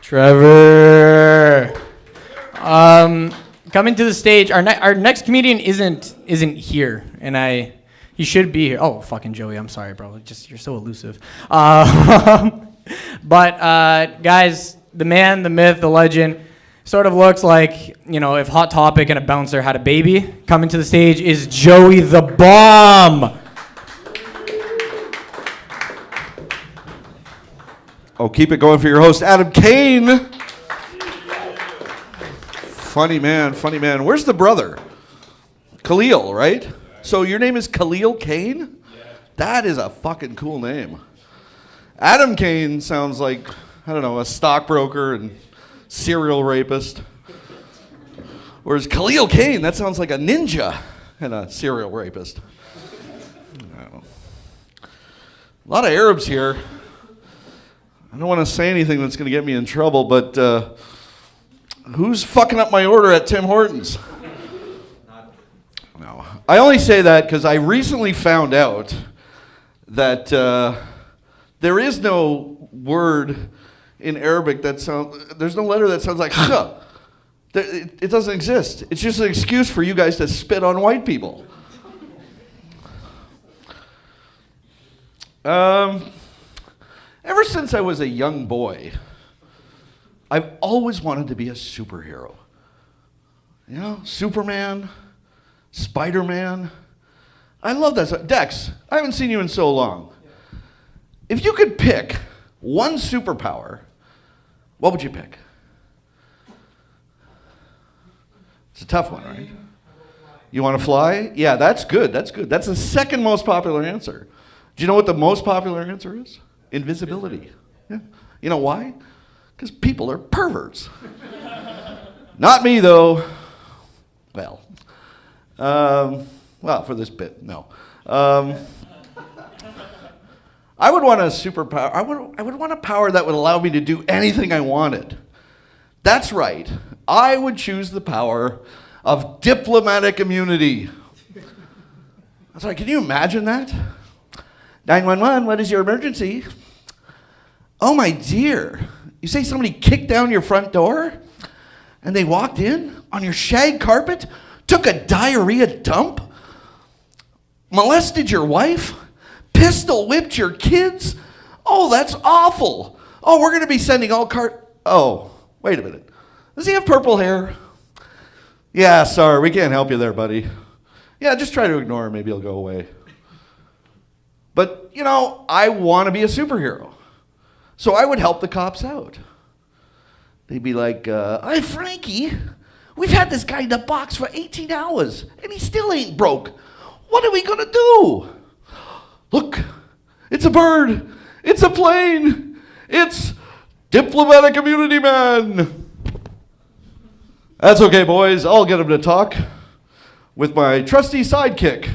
Trevor. Coming to the stage. Our next comedian isn't here, and he should be here. Oh, fucking Joey, I'm sorry, bro. You're so elusive. But guys, the man, the myth, the legend, sort of looks like, if Hot Topic and a bouncer had a baby. Coming to the stage is Joey the Bomb. Oh, keep it going for your host, Adam Kain. Funny man. Where's the brother? Khalil, right? So your name is Khalil Kain? That is a fucking cool name. Adam Kain sounds like, I don't know, a stockbroker and serial rapist. Whereas Khalil Kain, that sounds like a ninja and a serial rapist. I don't know. A lot of Arabs here. I don't want to say anything that's going to get me in trouble, but who's fucking up my order at Tim Hortons? No. I only say that because I recently found out that there is no word in Arabic there's no letter that sounds like huh. It doesn't exist. It's just an excuse for you guys to spit on white people. Ever since I was a young boy, I've always wanted to be a superhero. Superman, Spider-Man. I love that stuff. Dex, I haven't seen you in so long. If you could pick one superpower, what would you pick? It's a tough one, right? You want to fly? Yeah, that's good. That's the second most popular answer. Do you know what the most popular answer is? Invisibility. Yeah. You know why? Because people are perverts. Not me, though. Well, for this bit, no. I would want a superpower. I would want a power that would allow me to do anything I wanted. That's right. I would choose the power of diplomatic immunity. That's right. Can you imagine that? 911, what is your emergency? Oh, my dear. You say somebody kicked down your front door and they walked in on your shag carpet, took a diarrhea dump, molested your wife, pistol whipped your kids? Oh, that's awful. Oh, we're going to be sending all Oh, wait a minute. Does he have purple hair? Yeah, sorry, we can't help you there, buddy. Yeah, just try to ignore him. Maybe he'll go away. But, I want to be a superhero. So I would help the cops out. They'd be like, hey, Frankie, we've had this guy in the box for 18 hours, and he still ain't broke. What are we going to do? Look, it's a bird. It's a plane. It's diplomatic immunity man. That's okay, boys. I'll get him to talk with my trusty sidekick,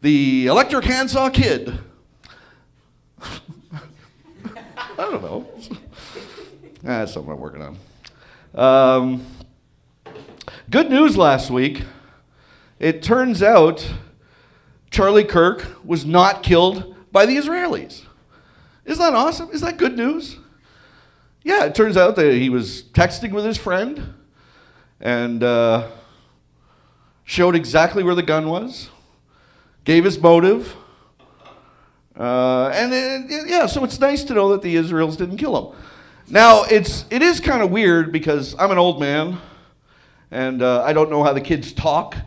the electric handsaw kid. I don't know. That's something I'm working on. Good news last week. It turns out Charlie Kirk was not killed by the Israelis. Isn't that awesome? Is that good news? Yeah, it turns out that he was texting with his friend and showed exactly where the gun was, gave his motive. So it's nice to know that the Israelis didn't kill him. Now, it is kind of weird because I'm an old man, And I don't know how the kids talk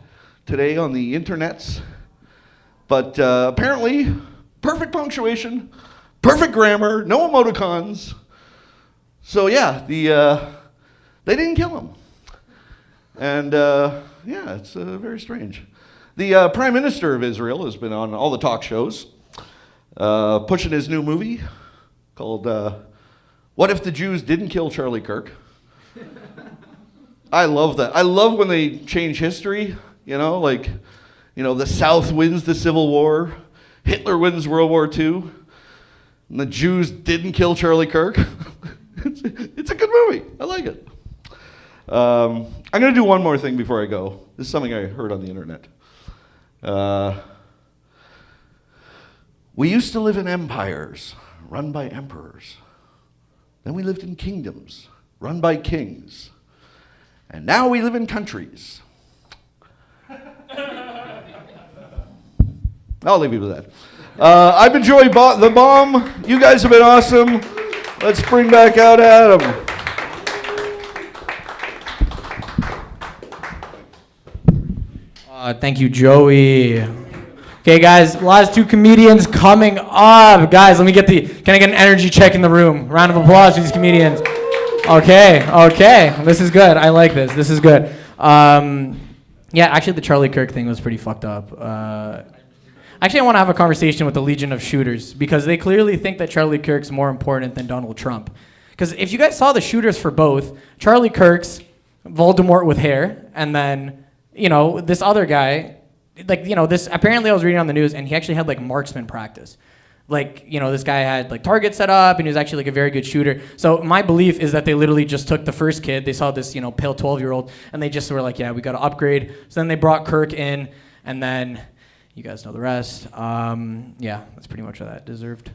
today on the internets. But apparently, perfect punctuation, perfect grammar, no emoticons. So yeah, they didn't kill him. And yeah, it's very strange. The Prime Minister of Israel has been on all the talk shows, pushing his new movie called What If the Jews Didn't Kill Charlie Kirk? I love that. I love when they change history, like, the South wins the Civil War, Hitler wins World War II, and the Jews didn't kill Charlie Kirk. It's a good movie. I like it. I'm going to do one more thing before I go. This is something I heard on the internet. We used to live in empires run by emperors. Then we lived in kingdoms run by kings. And now we live in countries. I'll leave you with that. I've enjoyed the bomb. You guys have been awesome. Let's bring back out Adam. Thank you, Joey. Okay, guys, last two comedians coming up. Guys, can I get an energy check in the room? Round of applause for these comedians. Okay. This is good. I like this. This is good. Yeah, actually, the Charlie Kirk thing was pretty fucked up. Actually, I want to have a conversation with the Legion of Shooters because they clearly think that Charlie Kirk's more important than Donald Trump. Because if you guys saw the shooters for both, Charlie Kirk's Voldemort with hair, and then, this other guy, apparently I was reading on the news, and he actually had, marksman practice. This guy had, targets set up, and he was actually, a very good shooter. So my belief is that they literally just took the first kid, they saw this, pale 12-year-old, and they just were like, yeah, we got to upgrade. So then they brought Kirk in, and then you guys know the rest. Yeah, that's pretty much what that deserved.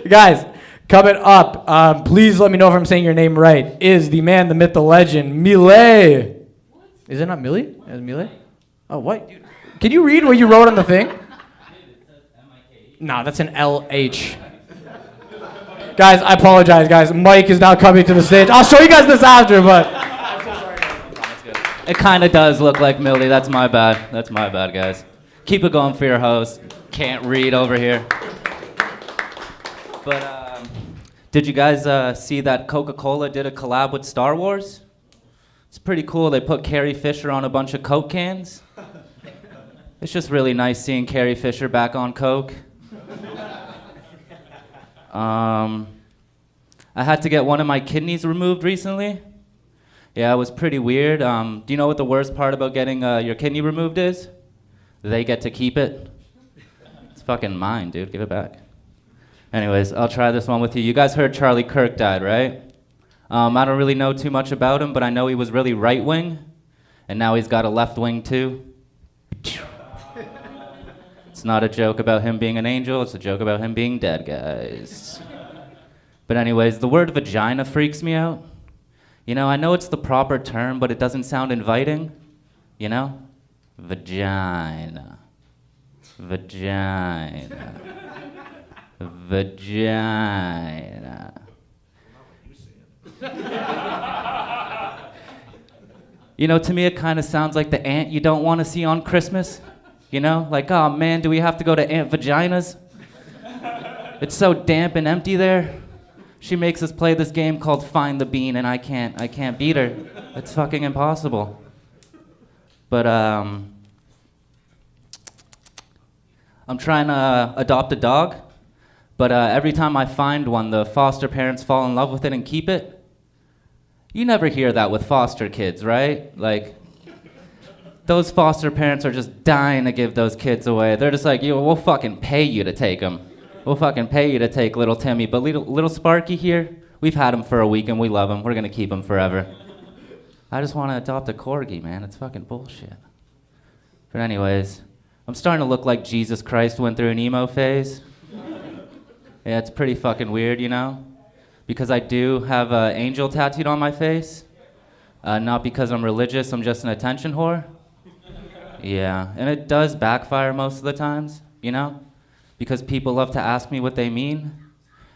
Guys, coming up, please let me know if I'm saying your name right, is the man, the myth, the legend, Millet. Is it not Millie? Is it Millet? Oh, what? Can you read what you wrote on the thing? No, that's an LH. Guys, I apologize, guys. Mike is now coming to the stage. I'll show you guys this after, but I'm so sorry. It kind of does look like Millie. That's my bad. That's my bad, guys. Keep it going for your host. Can't read over here. But did you guys see that Coca-Cola did a collab with Star Wars? It's pretty cool. They put Carrie Fisher on a bunch of Coke cans. It's just really nice seeing Carrie Fisher back on Coke. I had to get one of my kidneys removed recently. Yeah, it was pretty weird. Do you know what the worst part about getting your kidney removed is? They get to keep it. It's fucking mine, dude. Give it back. Anyways, I'll try this one with you. You guys heard Charlie Kirk died, right? I don't really know too much about him, but I know he was really right-wing, and now he's got a left wing too. It's not a joke about him being an angel, it's a joke about him being dead, guys. But anyways, the word vagina freaks me out. I know it's the proper term, but it doesn't sound inviting. Vagina. Vagina. Vagina. To me it kind of sounds like the aunt you don't want to see on Christmas. Oh man, do we have to go to Aunt Vagina's? It's so damp and empty there. She makes us play this game called Find the Bean, and I can't beat her. It's fucking impossible. But I'm trying to adopt a dog, but every time I find one, the foster parents fall in love with it and keep it. You never hear that with foster kids, right? Those foster parents are just dying to give those kids away. They're just like, we'll fucking pay you to take them. We'll fucking pay you to take little Timmy. But little Sparky here, we've had him for a week and we love him. We're gonna keep him forever. I just want to adopt a corgi, man. It's fucking bullshit. But anyways, I'm starting to look like Jesus Christ went through an emo phase. Yeah, it's pretty fucking weird, Because I do have an angel tattooed on my face. Not because I'm religious, I'm just an attention whore. Yeah, and it does backfire most of the times, Because people love to ask me what they mean,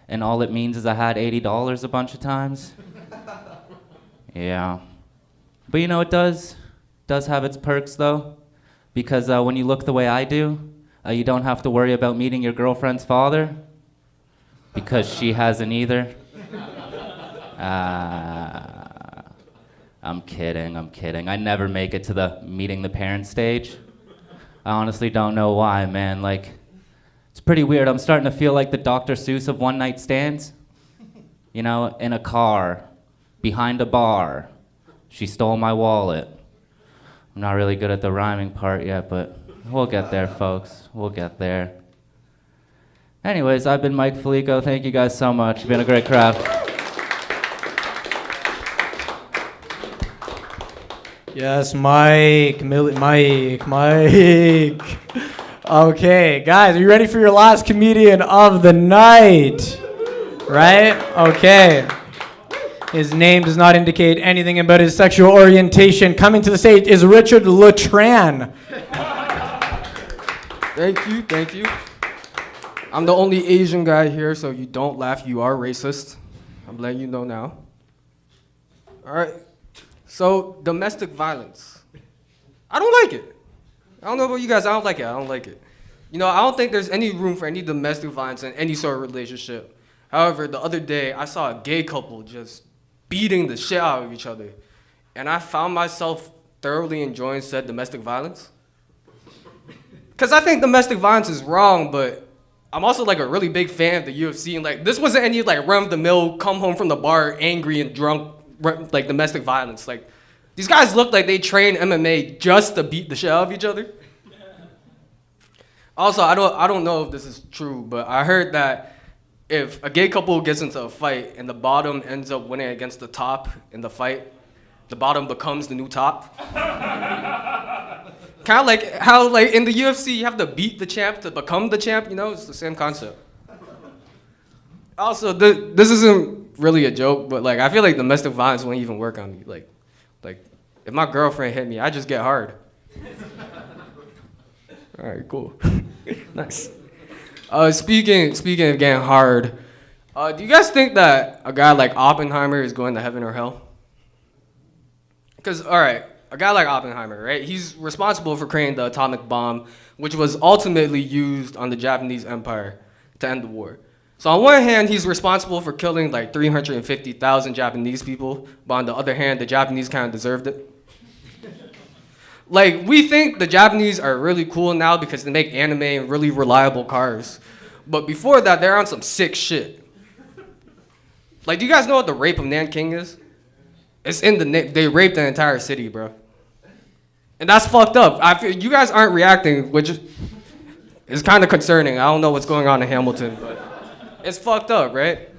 and all it means is I had $80 a bunch of times. Yeah. But you know, it does have its perks though, because when you look the way I do, you don't have to worry about meeting your girlfriend's father, because she hasn't either. I'm kidding. I never make it to the meeting the parents stage. I honestly don't know why, man. Like, it's pretty weird. I'm starting to feel like the Dr. Seuss of one night stands. You know, in a car, behind a bar. She stole my wallet. I'm not really good at the rhyming part yet, but we'll get there, folks. We'll get there. Anyways, I've been Mike Felico. Thank you guys so much. You've been a great crowd. Yes, Mike. Okay, guys, are you ready for your last comedian of the night? Right? Okay. His name does not indicate anything about his sexual orientation. Coming to the stage is Richard Latran. Thank you. I'm the only Asian guy here, so you don't laugh, you are racist. I'm letting you know now. All right. So, domestic violence. I don't like it. I don't know about you guys, I don't like it. You know, I don't think there's any room for any domestic violence in any sort of relationship. However, the other day, I saw a gay couple just beating the shit out of each other. And I found myself thoroughly enjoying said domestic violence. Because I think domestic violence is wrong, but I'm also like a really big fan of the UFC. And like, this wasn't any like run-of-the-mill, come home from the bar angry and drunk, like domestic violence. Like, these guys look like they train MMA just to beat the shit out of each other. Also, I don't know if this is true, but I heard that if a gay couple gets into a fight and the bottom ends up winning against the top in the fight, the bottom becomes the new top. Kind of like how like in the UFC you have to beat the champ to become the champ, you know? It's the same concept. Also, this isn't really a joke, but like I feel like domestic violence won't even work on me. Like if my girlfriend hit me, I just get hard. All right, cool. Nice. Speaking of getting hard, do you guys think that a guy like Oppenheimer is going to heaven or hell? Because, all right, a guy like Oppenheimer, right? He's responsible for creating the atomic bomb, which was ultimately used on the Japanese Empire to end the war. So on one hand, he's responsible for killing like 350,000 Japanese people, but on the other hand, the Japanese kind of deserved it. Like, we think the Japanese are really cool now because they make anime and really reliable cars. But before that, they're on some sick shit. Like, do you guys know what the rape of Nanking is? It's in the name. They raped an entire city, bro. And that's fucked up. I feel you guys aren't reacting, which is kind of concerning. I don't know what's going on in Hamilton, but it's fucked up, right?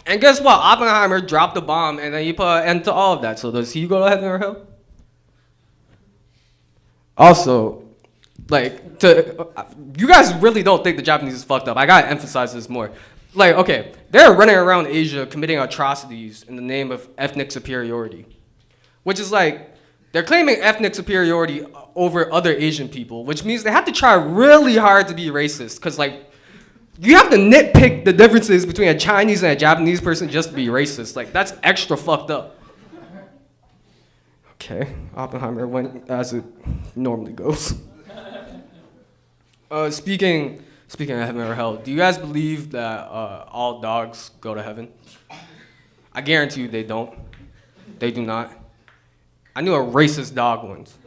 And guess what? Oppenheimer dropped the bomb, and then he put an end to all of that. So does he go to heaven or hell? Also, like, you guys really don't think the Japanese is fucked up. I gotta emphasize this more. Like, okay, they're running around Asia committing atrocities in the name of ethnic superiority. Which is like, they're claiming ethnic superiority over other Asian people, which means they have to try really hard to be racist. Because, like, you have to nitpick the differences between a Chinese and a Japanese person just to be racist. Like, that's extra fucked up. Okay, Oppenheimer went as it normally goes. Speaking of heaven or hell, do you guys believe that all dogs go to heaven? I guarantee you they don't. They do not. I knew a racist dog once.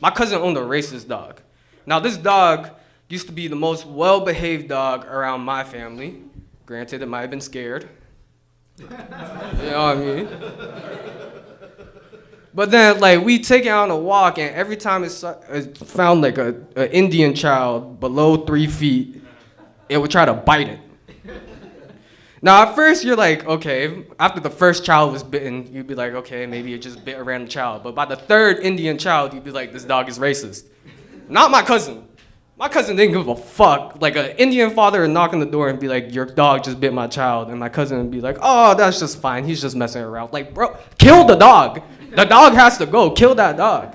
My cousin owned a racist dog. Now this dog used to be the most well-behaved dog around my family. Granted, it might have been scared. You know what I mean? But then, like, we take it on a walk, and every time it found, like, an Indian child below 3 feet, it would try to bite it. Now, at first, you're like, okay, after the first child was bitten, you'd be like, okay, maybe it just bit a random child. But by the third Indian child, you'd be like, this dog is racist. Not my cousin. My cousin didn't give a fuck. Like, an Indian father would knock on the door and be like, your dog just bit my child. And my cousin would be like, oh, that's just fine. He's just messing around. Like, bro, kill the dog. The dog has to go. Kill that dog.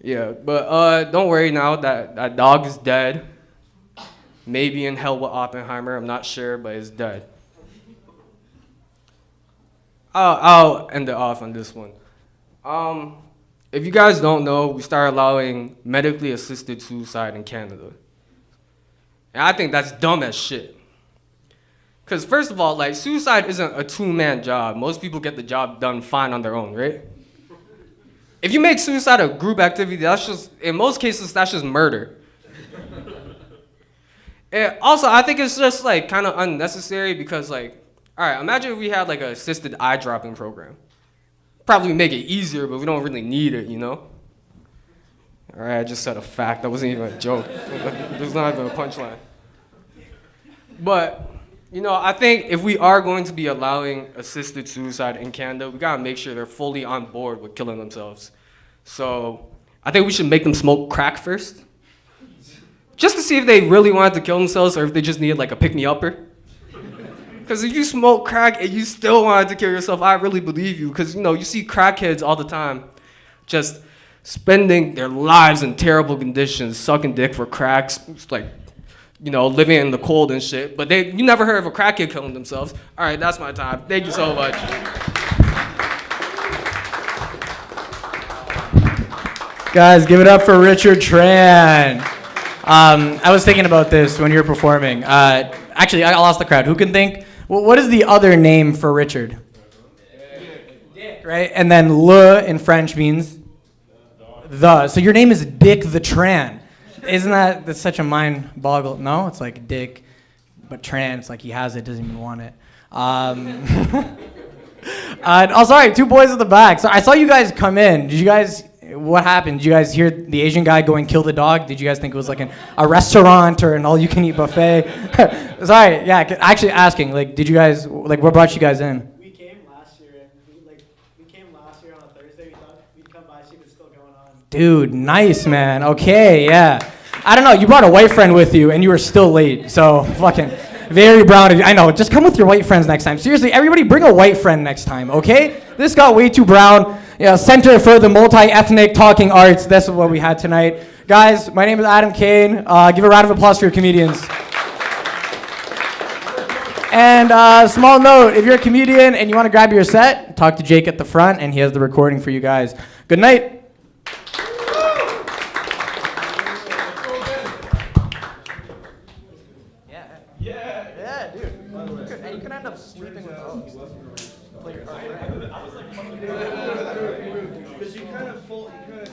Yeah, but don't worry now. That dog is dead. Maybe in hell with Oppenheimer. I'm not sure, but it's dead. I'll end it off on this one. If you guys don't know, we started allowing medically assisted suicide in Canada. And I think that's dumb as shit. Because first of all, like, suicide isn't a two-man job. Most people get the job done fine on their own, right? If you make suicide a group activity, that's just, in most cases, that's just murder. And also, I think it's just, like, kind of unnecessary because, like, all right, imagine if we had, like, an assisted eye dropping program. Probably make it easier, but we don't really need it, you know? All right, I just said a fact. That wasn't even a joke. There's not even a punchline. But, you know, I think if we are going to be allowing assisted suicide in Canada, we gotta make sure they're fully on board with killing themselves. So I think we should make them smoke crack first, just to see if they really wanted to kill themselves or if they just needed like a pick-me-upper. Because if you smoke crack and you still wanted to kill yourself, I really believe you. Because, you know, you see crackheads all the time just spending their lives in terrible conditions, sucking dick for cracks, like, you know, living in the cold and shit. But you never heard of a crackhead killing themselves. All right, that's my time. Thank you so much. Guys, give it up for Richard Tran. I was thinking about this when you were performing. Actually, I lost the crowd. Who can think? Well, what is the other name for Richard? Dick, right? And then le in French means the. So your name is Dick the Tran. Isn't that's such a mind boggle? No, it's like Dick, but Tran. It's like he has it, doesn't even want it. Oh, sorry, two boys at the back. So I saw you guys come in. Did you guys? What happened? Did you guys hear the Asian guy going kill the dog? Did you guys think it was like a restaurant or an all-you-can-eat buffet? Sorry, yeah. Actually, asking, like, did you guys like what brought you guys in? We came last year, and we came last year on a Thursday. We thought we'd come by, see what's still going on. Dude, nice, man. Okay, yeah. I don't know. You brought a white friend with you, and you were still late. So fucking very brown of you. I know. Just come with your white friends next time. Seriously, everybody, bring a white friend next time. Okay? This got way too brown. Yeah, Center for the Multi-Ethnic Talking Arts. That's what we had tonight. Guys, my name is Adam Kain. Give a round of applause for your comedians. And small note, if you're a comedian and you want to grab your set, talk to Jake at the front, and he has the recording for you guys. Good night. Yeah, dude. And you can end up sleeping with those. Play your card. Because you kind of full, you kind of.